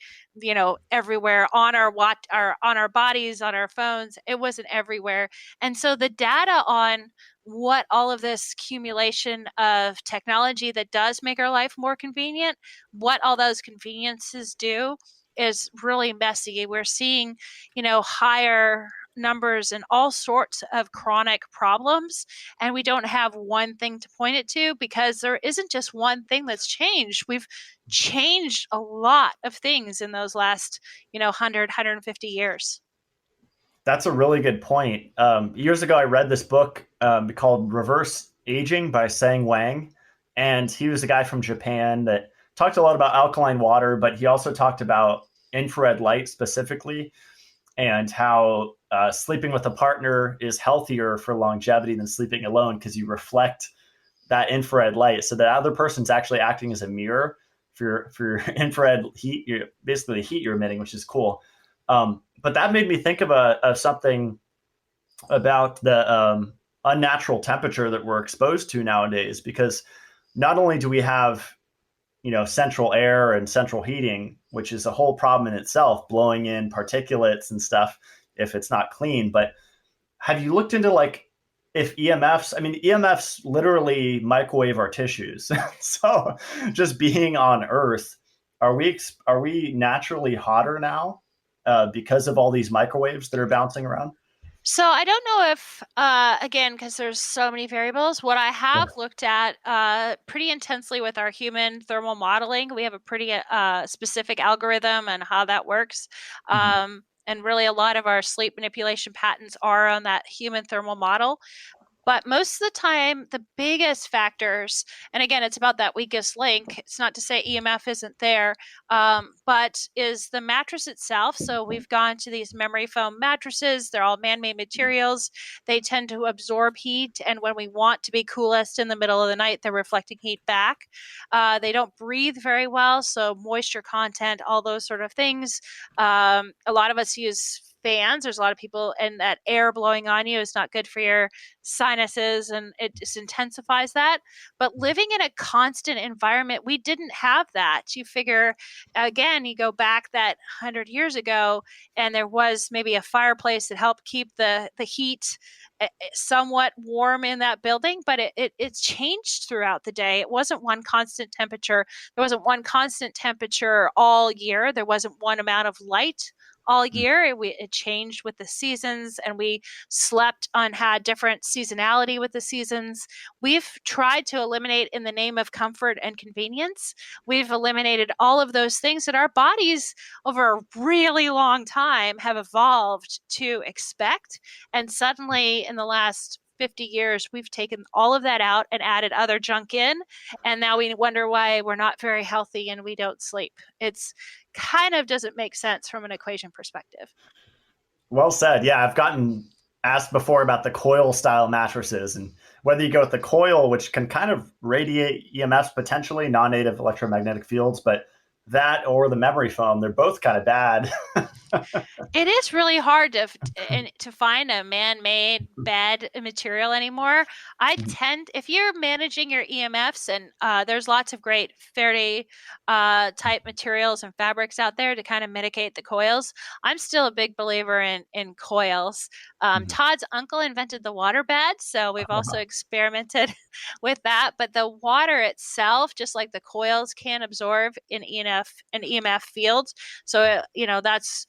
everywhere on our watch, on our bodies, on our phones. It wasn't everywhere. And so the data on what all of this accumulation of technology that does make our life more convenient, what all those conveniences do is really messy. We're seeing, higher numbers and all sorts of chronic problems, and we don't have one thing to point it to because there isn't just one thing that's changed. We've changed a lot of things in those last 150 years. That's a really good point. Years ago, I read this book called Reverse Aging by Sang Wang. And he was a guy from Japan that talked a lot about alkaline water, but he also talked about infrared light specifically and how sleeping with a partner is healthier for longevity than sleeping alone because you reflect that infrared light. So the other person's actually acting as a mirror for your infrared heat, basically the heat you're emitting, which is cool. But that made me think of something about the unnatural temperature that we're exposed to nowadays. Because not only do we have central air and central heating, which is a whole problem in itself, blowing in particulates and stuff if it's not clean, but have you looked into like if EMFs? I mean, EMFs literally microwave our tissues. So just being on Earth, are we naturally hotter now because of all these microwaves that are bouncing around? So I don't know if, again, because there's so many variables. What I Yeah. have looked at pretty intensely with our human thermal modeling, we have a pretty specific algorithm and how that works. Mhm. And really, a lot of our sleep manipulation patterns are on that human thermal model. But most of the time, the biggest factors, and again, it's about that weakest link. It's not to say EMF isn't there, but is the mattress itself. So we've gone to these memory foam mattresses. They're all man made materials. They tend to absorb heat. And when we want to be coolest in the middle of the night, they're reflecting heat back. They don't breathe very well. So moisture content, all those sort of things. A lot of us use fans. There's a lot of people, and that air blowing on you is not good for your sinuses, and it just intensifies that. But living in a constant environment, we didn't have that. You figure, again, you go back that 100 years ago, and there was maybe a fireplace that helped keep the heat somewhat warm in that building, but it's changed throughout the day. It wasn't one constant temperature. There wasn't one constant temperature all year. There wasn't one amount of light all year. It changed with the seasons, and we slept on had different seasonality with the seasons. We've tried to eliminate, in the name of comfort and convenience, we've eliminated all of those things that our bodies over a really long time have evolved to expect. And suddenly, in the last 50 years, we've taken all of that out and added other junk in. And now we wonder why we're not very healthy and we don't sleep. It's kind of doesn't make sense from an equation perspective. Well said. Yeah, I've gotten asked before about the coil style mattresses and whether you go with the coil, which can kind of radiate EMFs potentially, non native electromagnetic fields, but that or the memory foam, they're both kind of bad. It is really hard to find a man-made bed material anymore. I tend, if you're managing your EMFs, and there's lots of great Faraday type materials and fabrics out there to kind of mitigate the coils. I'm still a big believer in coils. Todd's uncle invented the water bed, so we've also experimented with that. But the water itself, just like the coils, can absorb an EMF field. So that's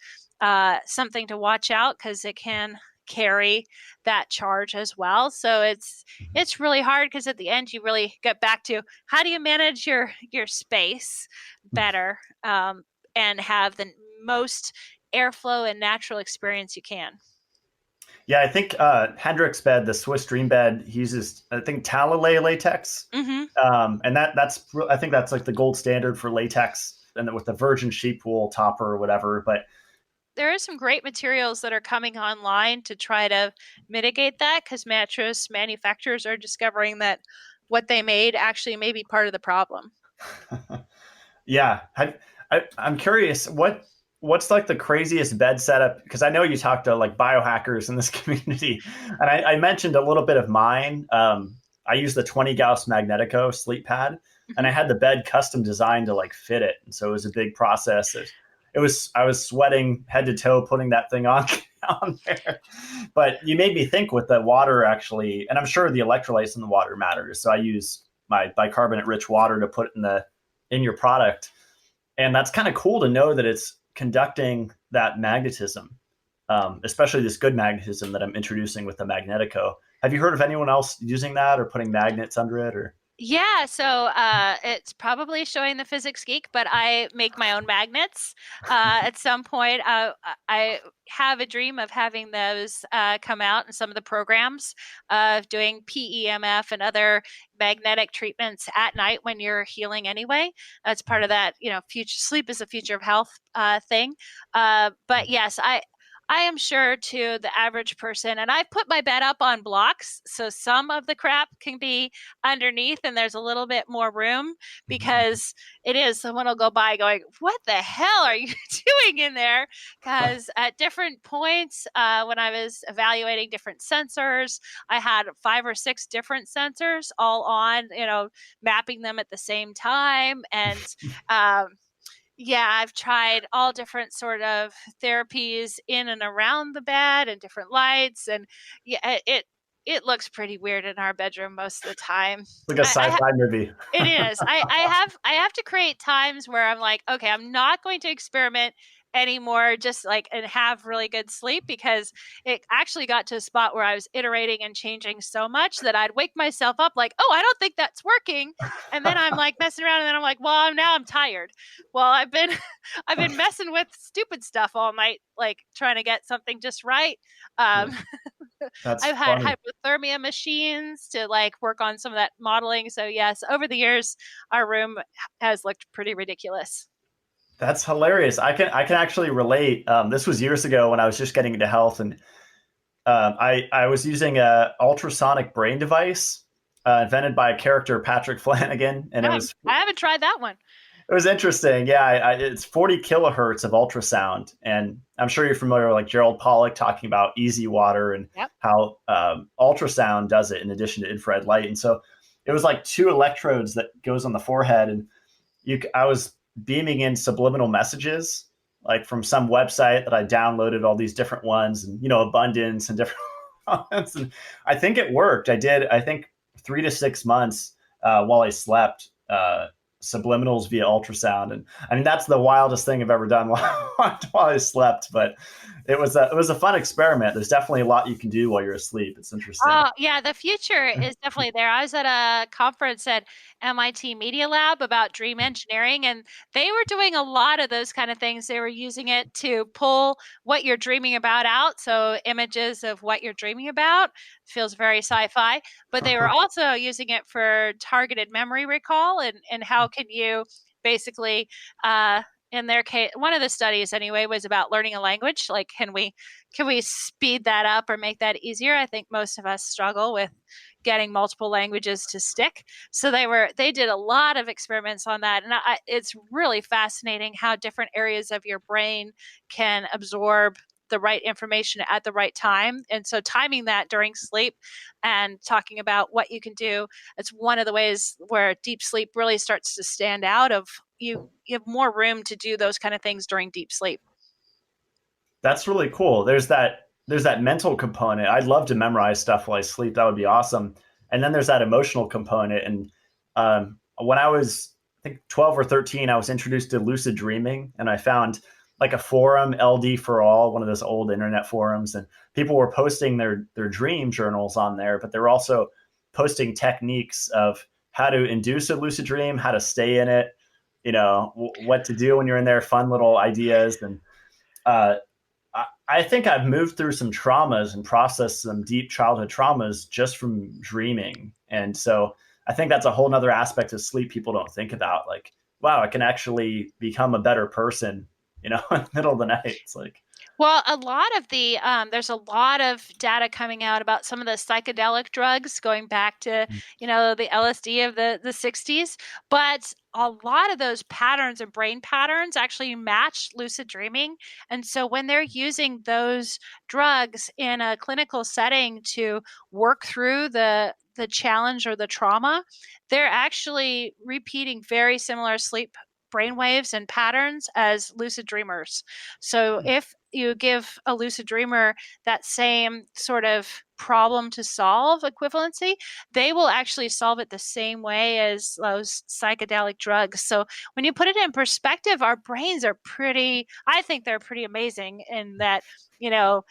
something to watch out because it can carry that charge as well. So it's really hard because at the end you really get back to how do you manage your space better, and have the most airflow and natural experience you can. Yeah, I think Hendrick's bed, the Swiss Dream bed, he uses, I think, Talalay latex. Mm-hmm. And I think that's like the gold standard for latex, and with the virgin sheep wool topper or whatever. But there are some great materials that are coming online to try to mitigate that, because mattress manufacturers are discovering that what they made actually may be part of the problem. yeah, I'm curious what's like the craziest bed setup, because I know you talk to like biohackers in this community, and I mentioned a little bit of mine. I use the 20 Gauss Magnetico sleep pad, and I had the bed custom designed to like fit it, and so it was a big process. I was sweating head to toe putting that thing on there. But you made me think with the water actually, and I'm sure the electrolytes in the water matters. So I use my bicarbonate rich water to put in your product. And that's kind of cool to know that it's conducting that magnetism, especially this good magnetism that I'm introducing with the Magnetico. Have you heard of anyone else using that or putting magnets under it? Or Yeah, so it's probably showing the physics geek, but I make my own magnets. At some point, I have a dream of having those come out in some of the programs of doing PEMF and other magnetic treatments at night when you're healing anyway. That's part of that, future sleep is a future of health thing. But yes, I am sure to the average person, and I've put my bed up on blocks, so some of the crap can be underneath and there's a little bit more room, because someone will go by going, what the hell are you doing in there? Because at different points, when I was evaluating different sensors, I had 5 or 6 different sensors all on, mapping them at the same time. And yeah, I've tried all different sort of therapies in and around the bed and different lights, and yeah, it looks pretty weird in our bedroom most of the time. like a sci-fi movie. It is. I have to create times where I'm like, okay, I'm not going to experiment anymore, just like, and have really good sleep, because it actually got to a spot where I was iterating and changing so much that I'd wake myself up like, oh, I don't think that's working. And then I'm like messing around, and then I'm like, well, now I'm tired. Well, I've been I've been messing with stupid stuff all night, like trying to get something just right. Um, That's I've had funny. hypothermia machines to like work on some of that modeling. So yes, over the years, our room has looked pretty ridiculous. That's hilarious. I can actually relate. This was years ago when I was just getting into health, and I was using a ultrasonic brain device invented by a character Patrick Flanagan, and it was I haven't tried that one. It was interesting. Yeah, it's 40 kilohertz of ultrasound, and I'm sure you're familiar with like Gerald Pollack talking about easy water and Yep. how ultrasound does it in addition to infrared light. And so it was like two electrodes that goes on the forehead, and I was beaming in subliminal messages like from some website that I downloaded all these different ones, and abundance and different ones. And I think it worked. I think 3 to 6 months while I slept. Subliminals via ultrasound, and I mean that's the wildest thing I've ever done while I slept. But it was a fun experiment. There's definitely a lot you can do while you're asleep. It's interesting. Oh, yeah, the future is definitely there. I was at a conference at MIT Media Lab about dream engineering, and they were doing a lot of those kind of things. They were using it to pull what you're dreaming about out, so images of what you're dreaming about. Feels very sci-fi, but they were also using it for targeted memory recall and how can you basically in their case, one of the studies anyway was about learning a language. Like, can we speed that up or make that easier? I think most of us struggle with getting multiple languages to stick. So they did a lot of experiments on that, and it's really fascinating how different areas of your brain can absorb the right information at the right time. And so timing that during sleep and talking about what you can do, it's one of the ways where deep sleep really starts to stand out of you have more room to do those kind of things during deep sleep. That's really cool. There's that mental component. I'd love to memorize stuff while I sleep. That would be awesome. And then there's that emotional component. And when I was, I think, 12 or 13, I was introduced to lucid dreaming, and I found like a forum, LD for All, one of those old internet forums, and people were posting their dream journals on there, but they were also posting techniques of how to induce a lucid dream, how to stay in it, what to do when you're in there, fun little ideas. And uh, I think I've moved through some traumas and processed some deep childhood traumas just from dreaming. And so I think that's a whole nother aspect of sleep people don't think about. Like, wow, I can actually become a better person, in the middle of the night. It's like, Well, a lot of there's a lot of data coming out about some of the psychedelic drugs going back to, the LSD of the 60s. But a lot of those patterns and brain patterns actually match lucid dreaming. And so when they're using those drugs in a clinical setting to work through the challenge or the trauma, they're actually repeating very similar sleep brainwaves and patterns as lucid dreamers. So if you give a lucid dreamer that same sort of problem to solve equivalency, they will actually solve it the same way as those psychedelic drugs. So when you put it in perspective, our brains are I think they're pretty amazing in that, you know,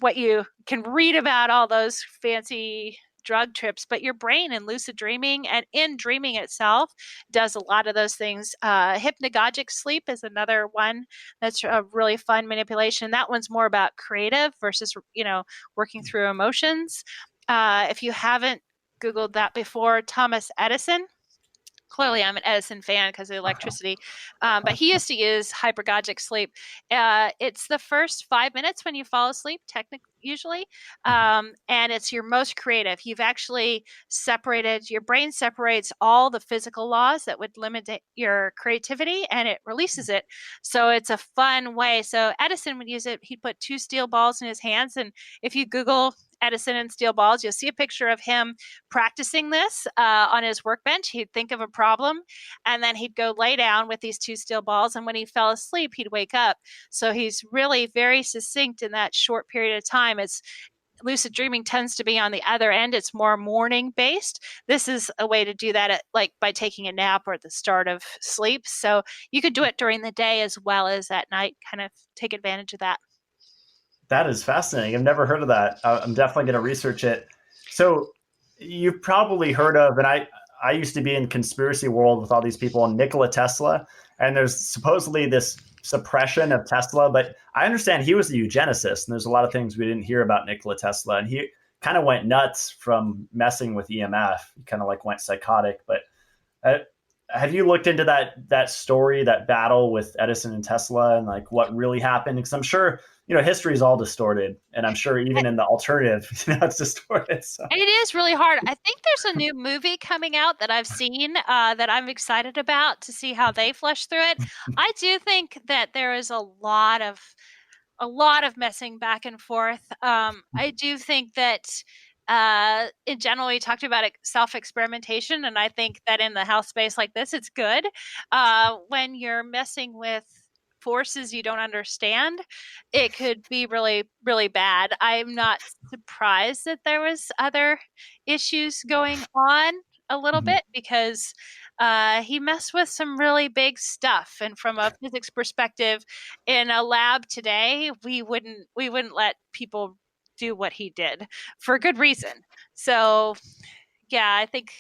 what you can read about all those fancy drug trips, but your brain in lucid dreaming and in dreaming itself does a lot of those things. Hypnagogic sleep is another one that's a really fun manipulation. That one's more about creative versus, working through emotions. If you haven't Googled that before, Thomas Edison. Clearly, I'm an Edison fan because of electricity, but he used to use hypergogic sleep. It's the first 5 minutes when you fall asleep, technically, usually, and it's your most creative. You've actually separated your brain separates all the physical laws that would limit your creativity, and it releases it. So it's a fun way. So Edison would use it. He'd put two steel balls in his hands, and if you Google Edison and steel balls, you'll see a picture of him practicing this on his workbench. He'd think of a problem and then he'd go lay down with these two steel balls. And when he fell asleep, he'd wake up. So he's really very succinct in that short period of time. It's lucid dreaming tends to be on the other end. It's more morning based. This is a way to do that like by taking a nap or at the start of sleep. So you could do it during the day as well as at night, kind of take advantage of that. that is fascinating. I've never heard of that. I'm definitely going to research it. So you've probably heard of, and I used to be in conspiracy world with all these people on Nikola Tesla, and there's supposedly this suppression of Tesla, but I understand he was a eugenicist, and there's a lot of things we didn't hear about Nikola Tesla, and he kind of went nuts from messing with EMF. He kind of like went psychotic, but uh, have you looked into that story, that battle with Edison and Tesla, and like what really happened? Because I'm sure history is all distorted, and I'm sure even in the alternative, it's distorted. So It is really hard. I think there's a new movie coming out that I've seen that I'm excited about to see how they flesh through it. I do think that there is a lot of messing back and forth. I do think that in general, we talked about self experimentation, and I think that in the health space like this, it's good when you're messing with forces you don't understand. It could be really, really bad. I'm not surprised that there was other issues going on a little Mhm. bit because he messed with some really big stuff, and from a physics perspective in a lab today, we wouldn't let people do what he did for good reason. So yeah, I think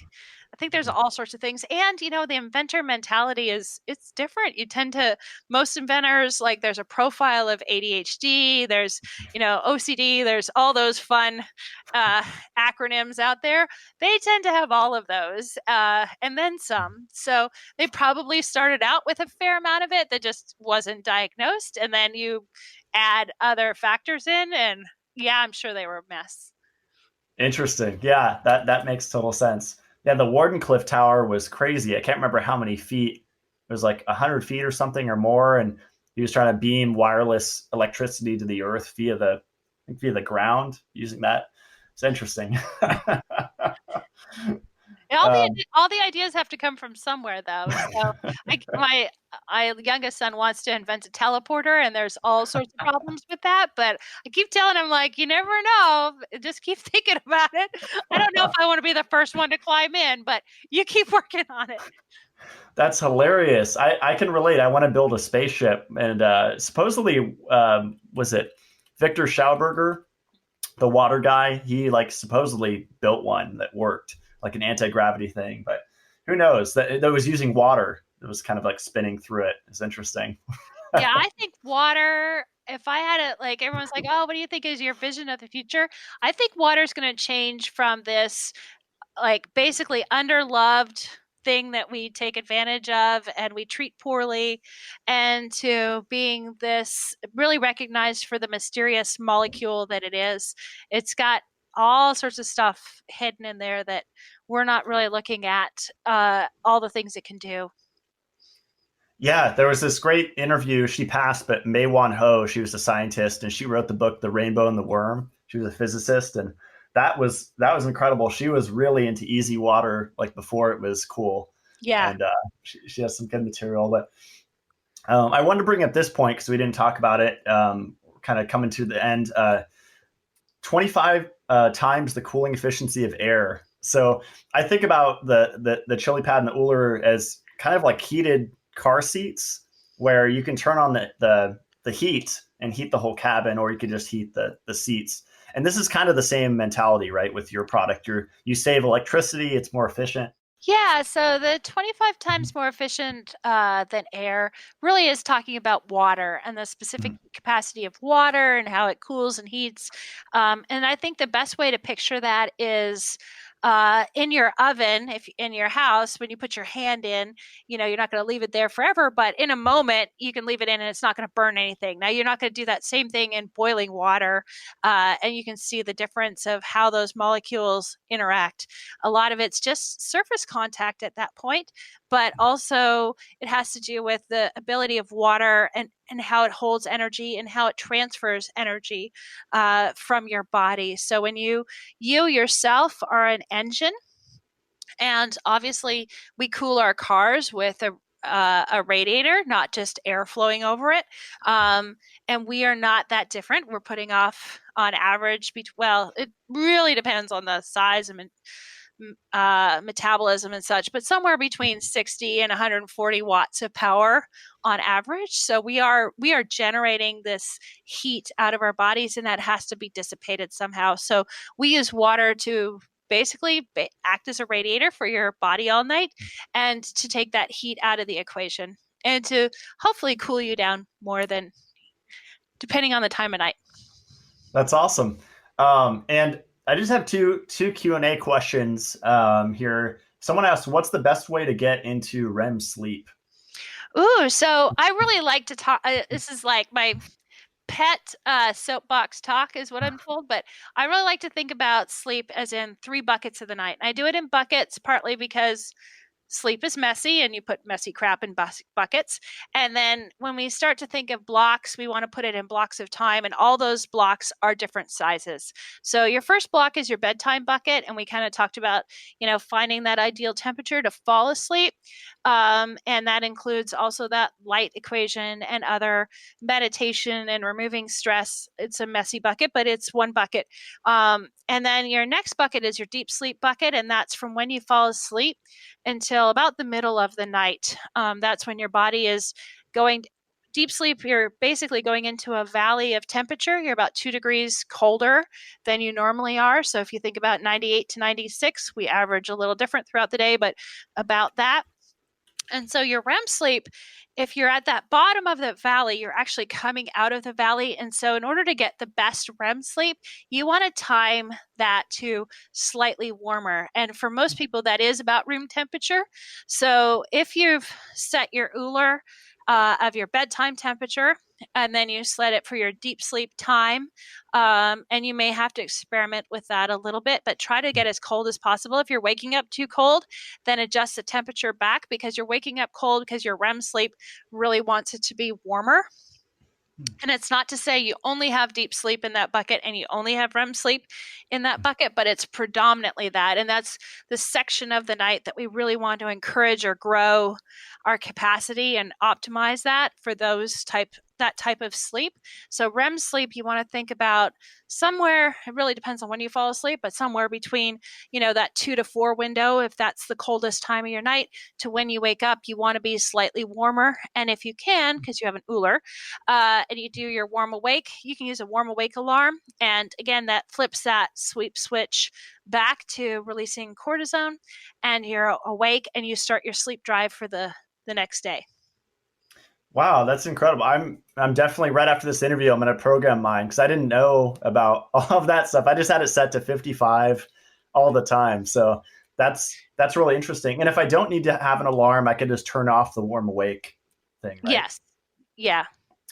there's all sorts of things. And the inventor mentality it's different. You tend to Most inventors, like, there's a profile of ADHD, there's OCD, there's all those fun uh, acronyms out there. They tend to have all of those and then some. So they probably started out with a fair amount of it that just wasn't diagnosed, and then you add other factors in, and yeah, I'm sure they were a mess. Interesting. Yeah, that makes total sense. Yeah, the Wardenclyffe Tower was crazy. I can't remember how many feet. It was like 100 feet or something or more, and he was trying to beam wireless electricity to the Earth via the ground using that. It's interesting. All um, the ideas have to come from somewhere, though. So, my youngest son wants to invent a teleporter, and there's all sorts of problems with that. But I keep telling him, like, you never know. Just keep thinking about it. I don't know if I want to be the first one to climb in, but you keep working on it. that's hilarious. I can relate. I want to build a spaceship, and supposedly, was it Victor Schauberger, the water guy? He like supposedly built one that worked, like an anti gravity thing. But who knows? That was using water. It was kind of like spinning through it. It's interesting. Yeah, I think water. If I had it, like, everyone's like, "Oh, what do you think is your vision of the future?" I think water is going to change from this, like, basically underloved thing that we take advantage of and we treat poorly, and to being this really recognized for the mysterious molecule that it is. It's got all sorts of stuff hidden in there that we're not really looking at, all the things it can do. Yeah, there was this great interview. She passed, but Mei Wan Ho, she was a scientist, and she wrote the book The Rainbow and the Worm. She was a physicist, and that was incredible. She was really into easy water, like before it was cool, Yeah. and she has some good material. But I wanted to bring up this point because we didn't talk about it. Kind of coming to the end. 25 times the cooling efficiency of air. So I think about the Chilipad and the Ooler as kind of like heated car seats, where you can turn on the heat and heat the whole cabin, or you can just heat the seats. And this is kind of the same mentality, right? With your product, you save electricity, it's more efficient. Yeah, so the 25 times more efficient than air really is talking about water and the specific Mhm. capacity of water and how it cools and heats. And I think the best way to picture that is in your oven, if in your house, when you put your hand in, you're not going to leave it there forever, but in a moment, you can leave it in and it's not going to burn anything. Now, you're not going to do that same thing in boiling water, and you can see the difference of how those molecules interact. A lot of it's just surface contact at that point, but also it has to do with the ability of water and how it holds energy and how it transfers energy from your body. So when you yourself are an engine, and obviously we cool our cars with a radiator, not just air flowing over it. And we are not that different. We're putting off, on average, well, it really depends on the size and metabolism and such, but somewhere between 60 and 140 watts of power on average. So we are generating this heat out of our bodies, and that has to be dissipated somehow. So we use water to basically act as a radiator for your body all night, and to take that heat out of the equation, and to hopefully cool you down more than, depending on the time of night. That's awesome. And I just have two Q&A questions here Someone asked, what's the best way to get into REM sleep? Ooh, so I really like to talk. This is like my pet soapbox talk, is what I'm told, but I really like to think about sleep as in three buckets of the night. I do it in buckets partly because sleep is messy and you put messy crap in buckets. And then when we start to think of blocks, we want to put it in blocks of time, and all those blocks are different sizes. So your first block is your bedtime bucket, and we kind of talked about, finding that ideal temperature to fall asleep. And that includes also that light equation and other meditation and removing stress. It's a messy bucket, but it's one bucket. And then your next bucket is your deep sleep bucket, and that's from when you fall asleep until about the middle of the night. That's when your body is going deep sleep. You're basically going into a valley of temperature. You're about 2 degrees colder than you normally are. So if you think about 98 to 96, we average a little different throughout the day, but about that. And so your REM sleep, if you're at that bottom of the valley, you're actually coming out of the valley. And so, in order to get the best REM sleep, you want to time that to slightly warmer. And for most people, that is about room temperature. So, if you've set your Ooler of your bedtime temperature, and then you set it for your deep sleep time, and you may have to experiment with that a little bit, but try to get as cold as possible. If you're waking up too cold, then adjust the temperature back, because you're waking up cold because your REM sleep really wants it to be warmer. And it's not to say you only have deep sleep in that bucket and you only have REM sleep in that bucket, but it's predominantly that. And that's the section of the night that we really want to encourage or grow our capacity and optimize that for that type of sleep. So REM sleep, you want to think about somewhere, it really depends on when you fall asleep, but somewhere between, that 2 to 4 window, if that's the coldest time of your night, to when you wake up, you want to be slightly warmer. And if you can, because you have an Ooler, and you do your warm awake, you can use a warm awake alarm. And again, that flips that sweep switch back to releasing cortisone, and you're awake and you start your sleep drive for the next day. Wow, that's incredible. I'm definitely right after this interview, I'm going to program mine because I didn't know about all of that stuff. I just had it set to 55 all the time. So that's really interesting. And if I don't need to have an alarm, I could just turn off the warm awake thing, right? Yes. Yeah.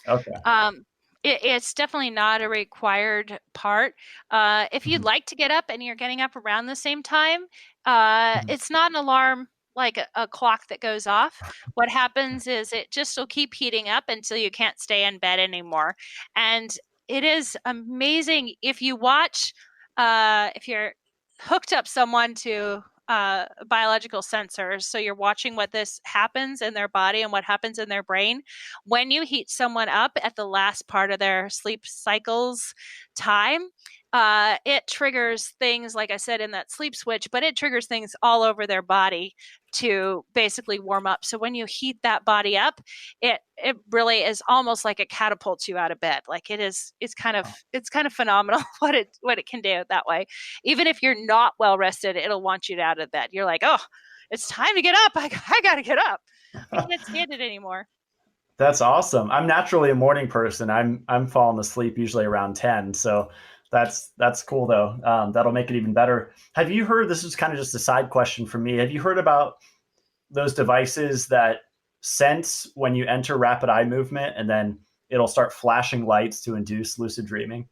Okay. Um, it's definitely not a required part. If you'd Mhm. like to get up and you're getting up around the same time, Mhm. it's not an alarm like a clock that goes off. What happens is it just will keep heating up until you can't stay in bed anymore. And it is amazing if you watch, if you're hooked up someone to biological sensors, so you're watching what this happens in their body and what happens in their brain when you heat someone up at the last part of their sleep cycles time. It triggers things, like I said, in that sleep switch, but it triggers things all over their body to basically warm up. So when you heat that body up, it really is almost like it catapults you out of bed. Like it's kind of phenomenal what it can do that way. Even if you're not well rested, it'll want you out of bed. You're like, oh, it's time to get up. I got to get up. I can't stand it anymore. That's awesome. I'm naturally a morning person. I'm falling asleep usually around 10. So that's cool though. That'll make it even better. Have you heard? This is kind of just a side question for me. Have you heard about those devices that sense when you enter rapid eye movement and then it'll start flashing lights to induce lucid dreaming?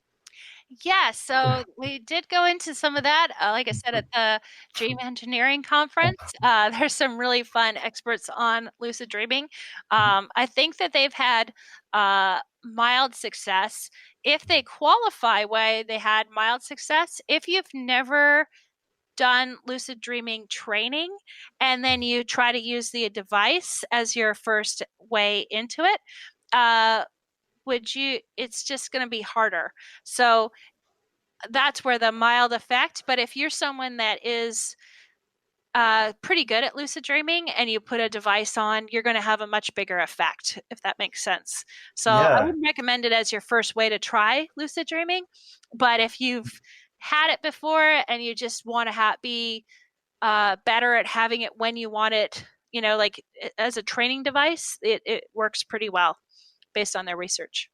Yeah, so we did go into some of that. Like I said, at the Dream Engineering Conference, there's some really fun experts on lucid dreaming. I think that they've had mild success. If they qualify why they had mild success, if you've never done lucid dreaming training and then you try to use the device as your first way into it, uh, it's just going to be harder. So that's where the mild effect. But if you're someone that is pretty good at lucid dreaming and you put a device on, you're going to have a much bigger effect, if that makes sense. So I Yeah. wouldn't recommend it as your first way to try lucid dreaming. But if you've had it before and you just want to be better at having it when you want it, like as a training device, it works pretty well based on their research.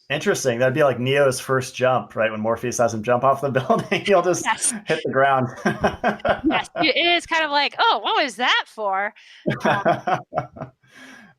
Interesting. That'd be like Neo's first jump, right? When Morpheus has him jump off the building, he'll just Yes. hit the ground. Yes. It is kind of like, oh, what was that for?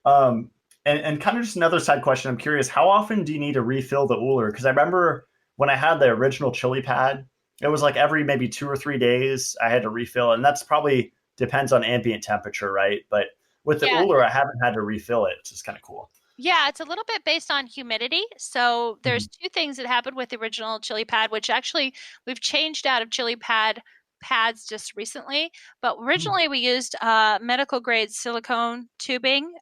um, and kind of just another side question. I'm curious, how often do you need to refill the Ooler? Because I remember when I had the original Chilipad, it was like every maybe 2 or 3 days I had to refill it. And that's probably depends on ambient temperature, right? But with the Yeah. Ooler, I haven't had to refill it, which is kind of cool. Yeah, it's a little bit based on humidity. So there's Mhm. two things that happened with the original chili pad, which actually we've changed out of chili pad pads just recently. But originally we used medical grade silicone tubing,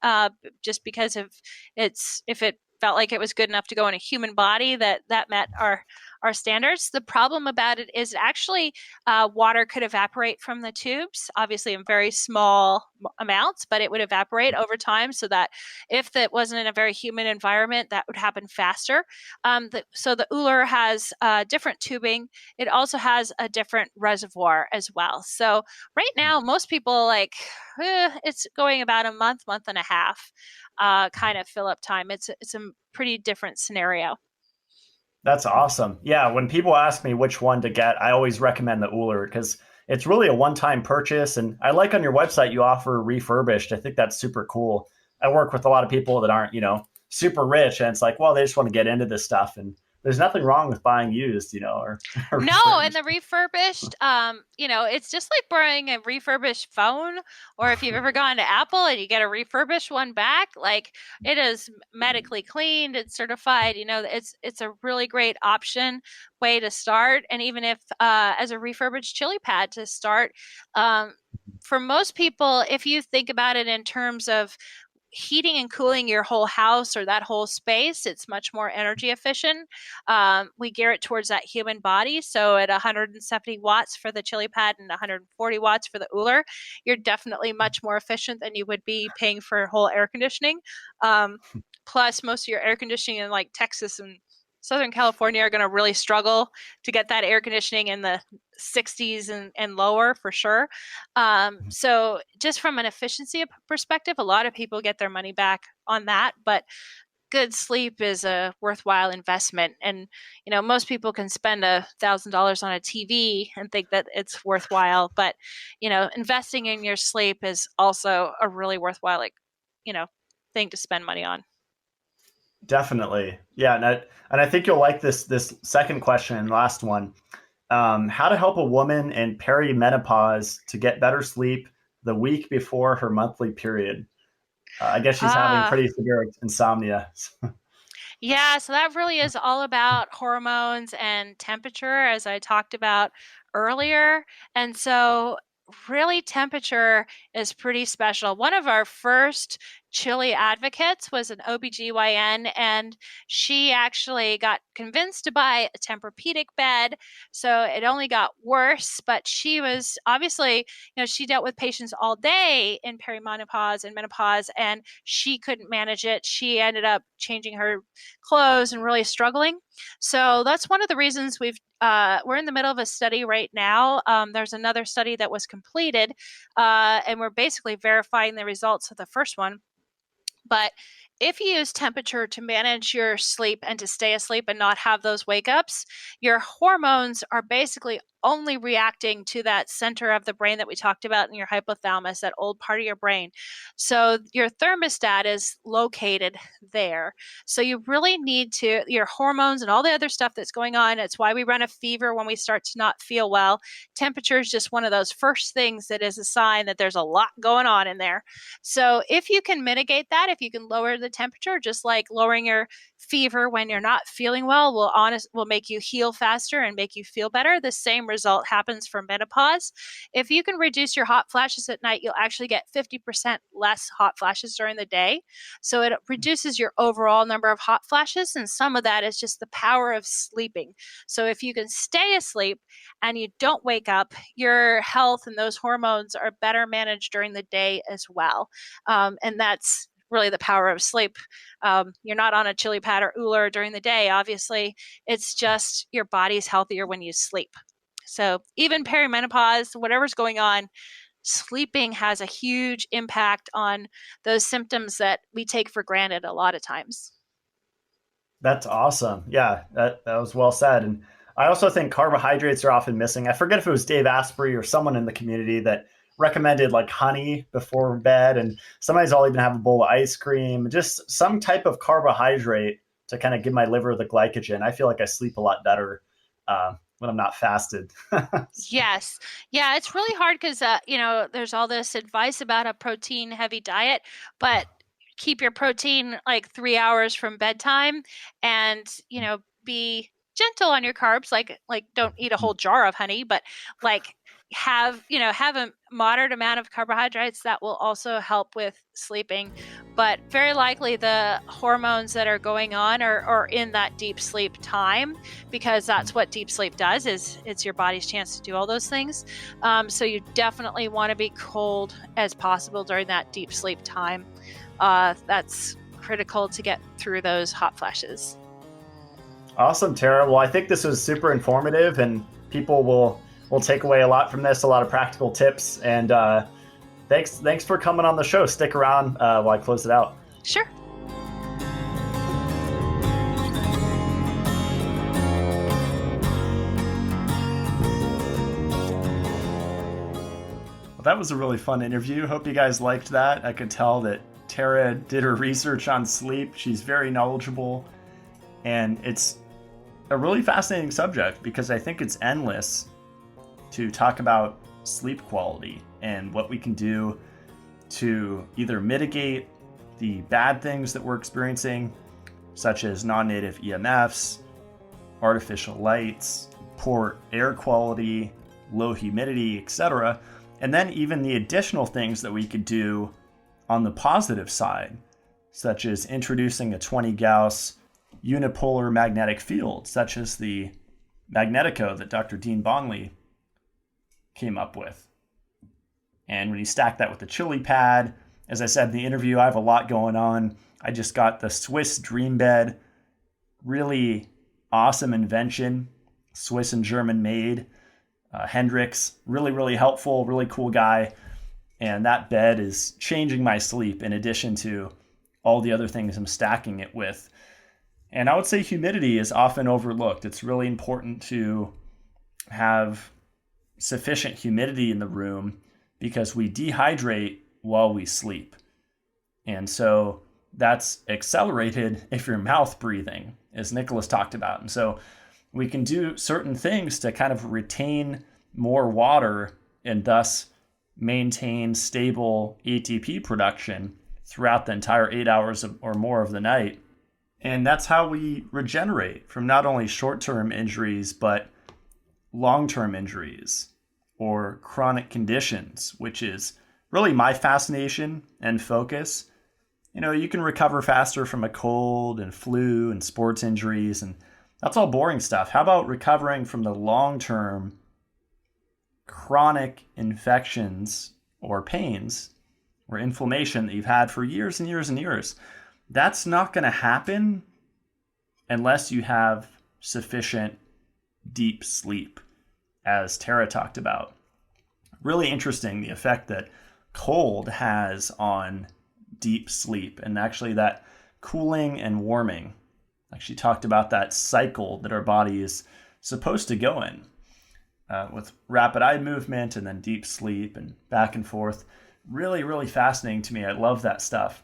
just because of its if it felt like it was good enough to go in a human body that met our standards. The problem about it is actually water could evaporate from the tubes, obviously in very small amounts, but it would evaporate over time so that if that wasn't in a very humid environment, that would happen faster. So the Ooler has different tubing. It also has a different reservoir as well. So right now, most people it's going about a month and a half kind of fill up time. It's a pretty different scenario. That's awesome. Yeah, when people ask me which one to get, I always recommend the Ooler because it's really a one-time purchase. And I like on your website you offer refurbished. I think that's super cool. I work with a lot of people that aren't, super rich, and it's like, well, they just want to get into this stuff, and there's nothing wrong with buying used, or No, and refurbished. the refurbished, it's just like buying a refurbished phone, or if you've ever gone to Apple and you get a refurbished one back, like it is medically cleaned and certified. It's a really great option way to start, and even if as a refurbished chili pad to start, um, for most people, if you think about it in terms of heating and cooling your whole house or that whole space, it's much more energy efficient. We gear it towards that human body. So at 170 watts for the chili pad and 140 watts for the Ooler, you're definitely much more efficient than you would be paying for whole air conditioning. Um, Plus, most of your air conditioning in like Texas and Southern California are going to really struggle to get that air conditioning in the 60s and lower for sure. So, just from an efficiency perspective, a lot of people get their money back on that. But good sleep is a worthwhile investment. And, most people can spend $1,000 on a TV and think that it's worthwhile. But, investing in your sleep is also a really worthwhile, you know, thing to spend money on. Definitely, yeah, and I think you'll like this second question and last one. How to help a woman in perimenopause to get better sleep the week before her monthly period. I guess she's having Ah, pretty severe insomnia. yeah, so that really is all about hormones and temperature, as I talked about earlier. And so, really, temperature is pretty special. One of our first chili advocates was an OBGYN, and she actually got convinced to buy a Tempur-Pedic bed. So it only got worse, but she was obviously, she dealt with patients all day in perimenopause and menopause, and she couldn't manage it. She ended up changing her clothes and really struggling. So that's one of the reasons we're in the middle of a study right now. There's another study that was completed, and we're basically verifying the results of the first one. But if you use temperature to manage your sleep and to stay asleep and not have those wake ups, your hormones are basically only reacting to that center of the brain that we talked about in your hypothalamus, that old part of your brain. So your thermostat is located there. So you really need your hormones and all the other stuff that's going on. It's why we run a fever when we start to not feel well. Temperature is just one of those first things that is a sign that there's a lot going on in there. So if you can mitigate that, if you can lower the temperature, just like lowering your fever when you're not feeling well will make you heal faster and make you feel better. The same result happens for menopause. If you can reduce your hot flashes at night, you'll actually get 50% less hot flashes during the day. So it reduces your overall number of hot flashes, and some of that is just the power of sleeping. So if you can stay asleep and you don't wake up, your health and those hormones are better managed during the day as well. And that's really the power of sleep. You're not on a chili pad or Ooler during the day, obviously. It's just your body's healthier when you sleep. So even perimenopause, whatever's going on, sleeping has a huge impact on those symptoms that we take for granted a lot of times. That's awesome. Yeah, that was well said. And I also think carbohydrates are often missing. I forget if it was Dave Asprey or someone in the community that recommended like honey before bed. And sometimes I'll even have a bowl of ice cream, just some type of carbohydrate to kind of give my liver the glycogen. I feel like I sleep a lot better when I'm not fasted. Yes. Yeah, it's really hard because there's all this advice about a protein heavy diet, but keep your protein like 3 hours from bedtime and, be gentle on your carbs. Like don't eat a whole jar of honey, but like have a moderate amount of carbohydrates that will also help with sleeping. But very likely the hormones that are going on are in that deep sleep time, because that's what deep sleep does, is it's your body's chance to do all those things. So you definitely want to be cold as possible during that deep sleep time. That's critical to get through those hot flashes. Awesome, Tara. Well, I think this was super informative, and people will take away a lot from this, a lot of practical tips. And thanks for coming on the show. Stick around while I close it out. Sure. Well, that was a really fun interview. Hope you guys liked that. I could tell that Tara did her research on sleep. She's very knowledgeable, and it's a really fascinating subject because I think it's endless to talk about sleep quality and what we can do to either mitigate the bad things that we're experiencing, such as non-native EMFs, artificial lights, poor air quality, low humidity, etc. And then even the additional things that we could do on the positive side, such as introducing a 20 Gauss unipolar magnetic field, such as the Magnetico that Dr. Dean Bonley came up with. And when you stack that with the Chilipad, as I said in the interview, I have a lot going on. I just got the Swiss Dream Bed, really awesome invention, Swiss and German made. Hendrix, really, really helpful, really cool guy. And that bed is changing my sleep in addition to all the other things I'm stacking it with. And I would say humidity is often overlooked. It's really important to have sufficient humidity in the room because we dehydrate while we sleep. And so that's accelerated if you're mouth breathing, as Nicholas talked about. And so we can do certain things to kind of retain more water and thus maintain stable ATP production throughout the entire 8 hours or more of the night. And that's how we regenerate from not only short-term injuries, but long-term injuries or chronic conditions, which is really my fascination and focus. You can recover faster from a cold and flu and sports injuries, and that's all boring stuff. How about recovering from the long-term chronic infections or pains or inflammation that you've had for years and years and years? That's not going to happen unless you have sufficient deep sleep, as Tara talked about. Really interesting, the effect that cold has on deep sleep and actually that cooling and warming. Like she talked about that cycle that our body is supposed to go in with rapid eye movement and then deep sleep and back and forth. Really, really fascinating to me. I love that stuff.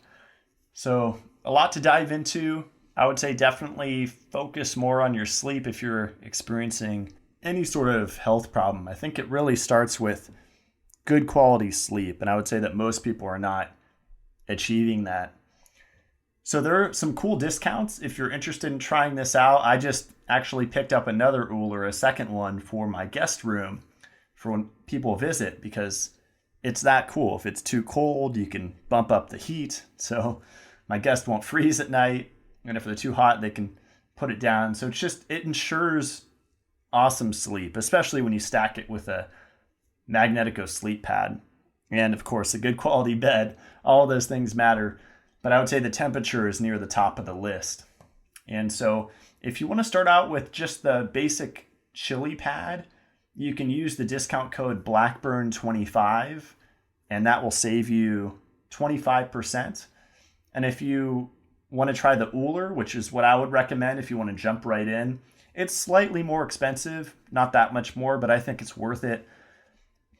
So a lot to dive into. I would say definitely focus more on your sleep if you're experiencing any sort of health problem. I think it really starts with good quality sleep, and I would say that most people are not achieving that. So there are some cool discounts if you're interested in trying this out. I just actually picked up another Ooler, a second one for my guest room for when people visit, because it's that cool. If it's too cold, you can bump up the heat so my guest won't freeze at night. And if they're too hot, they can put it down. So it ensures awesome sleep, especially when you stack it with a Magnetico sleep pad. And of course, a good quality bed. All those things matter. But I would say the temperature is near the top of the list. And so if you want to start out with just the basic Chilipad, you can use the discount code Blackburn25, and that will save you 25%. And if you want to try the Ooler, which is what I would recommend if you want to jump right in. It's slightly more expensive, not that much more, but I think it's worth it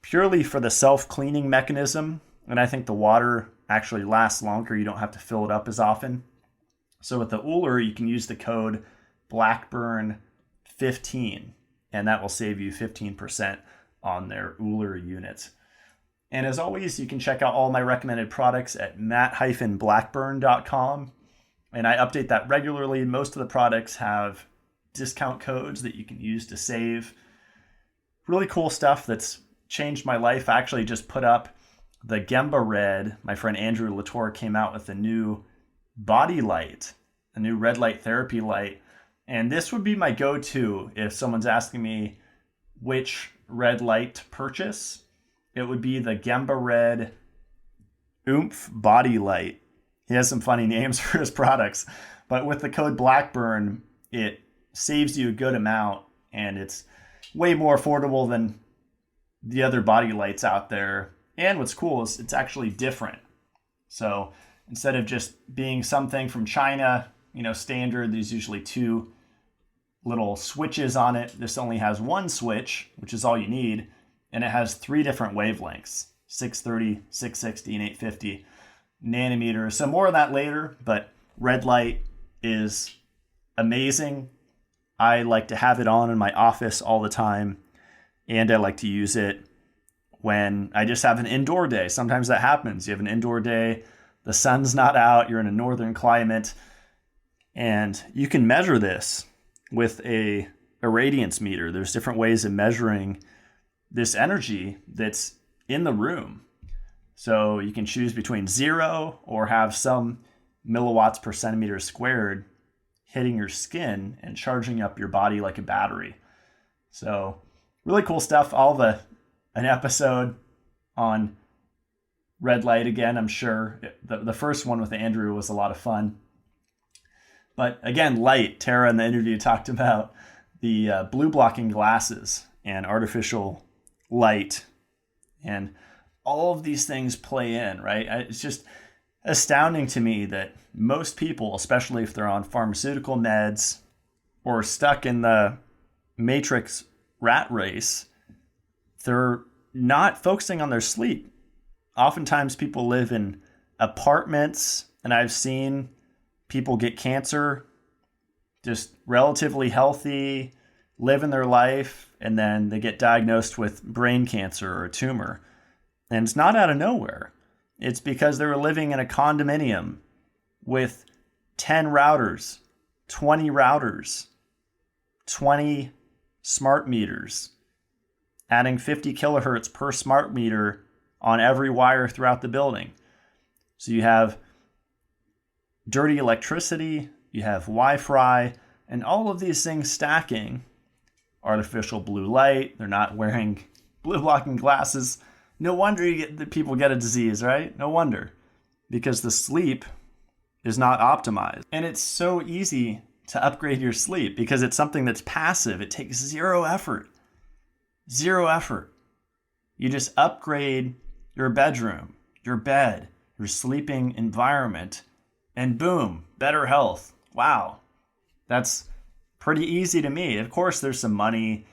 purely for the self-cleaning mechanism. And I think the water actually lasts longer. You don't have to fill it up as often. So with the Ooler, you can use the code Blackburn15, and that will save you 15% on their Ooler units. And as always, you can check out all my recommended products at matt-blackburn.com. And I update that regularly. Most of the products have discount codes that you can use to save. Really cool stuff that's changed my life. I actually just put up the Gemba Red. My friend Andrew Latour came out with a new body light, a new red light therapy light. And this would be my go-to if someone's asking me which red light to purchase. It would be the Gemba Red Oomph Body Light. He has some funny names for his products, but with the code Blackburn, it saves you a good amount, and it's way more affordable than the other body lights out there. And what's cool is it's actually different. So instead of just being something from China, standard, there's usually two little switches on it. This only has one switch, which is all you need, and it has 3 different wavelengths: 630, 660, and 850 nanometers. So more of that later, but red light is amazing. I like to have it on in my office all the time, and I like to use it when I just have an indoor day. Sometimes that happens. You have an indoor day, the sun's not out, you're in a northern climate, and you can measure this with a irradiance meter. There's different ways of measuring this energy that's in the room. So you can choose between 0 or have some milliwatts per centimeter squared hitting your skin and charging up your body like a battery. So really cool stuff. I'll have an episode on red light again, I'm sure. The first one with Andrew was a lot of fun. But again, light. Tara in the interview talked about the blue blocking glasses and artificial light, and all of these things play in, right? It's just astounding to me that most people, especially if they're on pharmaceutical meds or stuck in the matrix rat race, they're not focusing on their sleep. Oftentimes people live in apartments, and I've seen people get cancer, just relatively healthy, living their life, and then they get diagnosed with brain cancer or a tumor. And it's not out of nowhere. It's because they were living in a condominium with 10 routers, 20 routers, 20 smart meters, adding 50 kilohertz per smart meter on every wire throughout the building. So you have dirty electricity, you have Wi-Fi, and all of these things stacking. Artificial blue light, they're not wearing blue blocking glasses. No wonder people get a disease, right? No wonder. Because the sleep is not optimized. And it's so easy to upgrade your sleep because it's something that's passive. It takes zero effort. Zero effort. You just upgrade your bedroom, your bed, your sleeping environment, and boom, better health. Wow. That's pretty easy to me. Of course, there's some money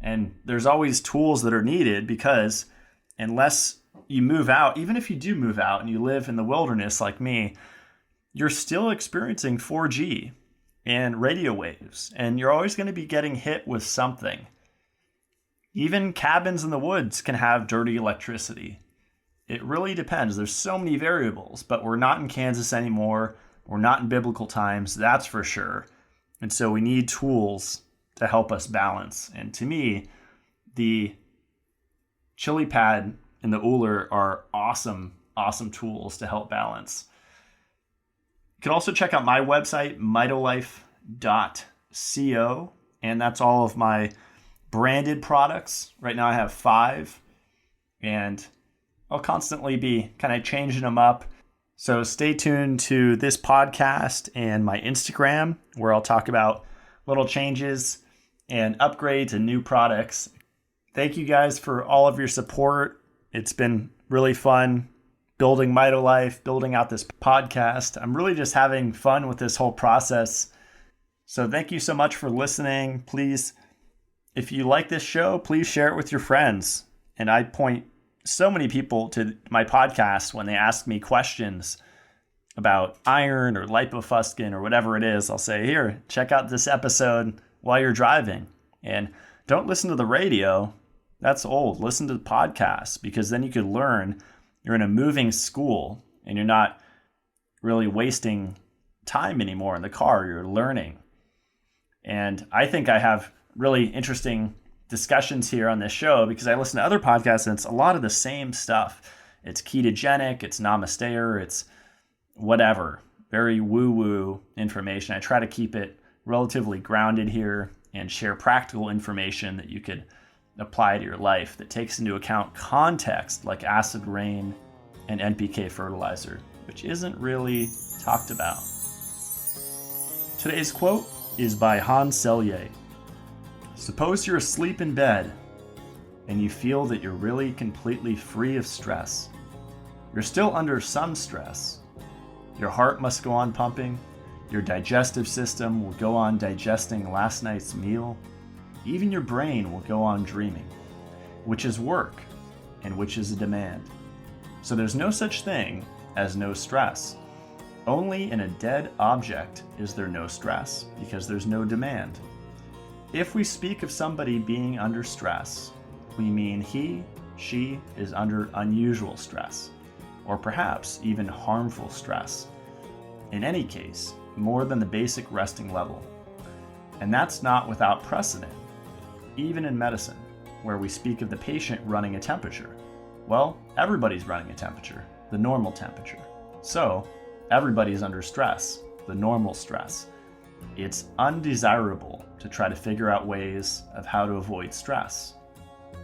and there's always tools that are needed because unless you move out, even if you do move out and you live in the wilderness like me, you're still experiencing 4G and radio waves, and you're always going to be getting hit with something. Even cabins in the woods can have dirty electricity. It really depends. There's so many variables, but we're not in Kansas anymore. We're not in biblical times, that's for sure. And so we need tools to help us balance. And to me, the Chilipad and the Ooler are awesome, awesome tools to help balance. You can also check out my website, mitolife.co, and that's all of my branded products. Right now I have 5, and I'll constantly be kind of changing them up. So stay tuned to this podcast and my Instagram, where I'll talk about little changes and upgrades and new products. Thank you guys for all of your support. It's been really fun building Mitolife, building out this podcast. I'm really just having fun with this whole process. So thank you so much for listening. Please, if you like this show, please share it with your friends. And I point so many people to my podcast when they ask me questions about iron or lipofuscin or whatever it is. I'll say, here, check out this episode while you're driving. And don't listen to the radio. That's old. Listen to the podcast, because then you could learn. You're in a moving school and you're not really wasting time anymore in the car. You're learning. And I think I have really interesting discussions here on this show because I listen to other podcasts and it's a lot of the same stuff. It's ketogenic, it's namaste, it's whatever. Very woo-woo information. I try to keep it relatively grounded here and share practical information that you could apply to your life that takes into account context like acid rain and NPK fertilizer, which isn't really talked about. Today's quote is by Hans Selye. Suppose you're asleep in bed and you feel that you're really completely free of stress. You're still under some stress. Your heart must go on pumping. Your digestive system will go on digesting last night's meal. Even your brain will go on dreaming, which is work and which is a demand. So there's no such thing as no stress. Only in a dead object is there no stress because there's no demand. If we speak of somebody being under stress, we mean he, she is under unusual stress, or perhaps even harmful stress. In any case, more than the basic resting level. And that's not without precedent. Even in medicine, where we speak of the patient running a temperature. Well, everybody's running a temperature, the normal temperature. So, everybody's under stress, the normal stress. It's undesirable to try to figure out ways of how to avoid stress.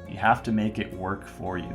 You have to make it work for you.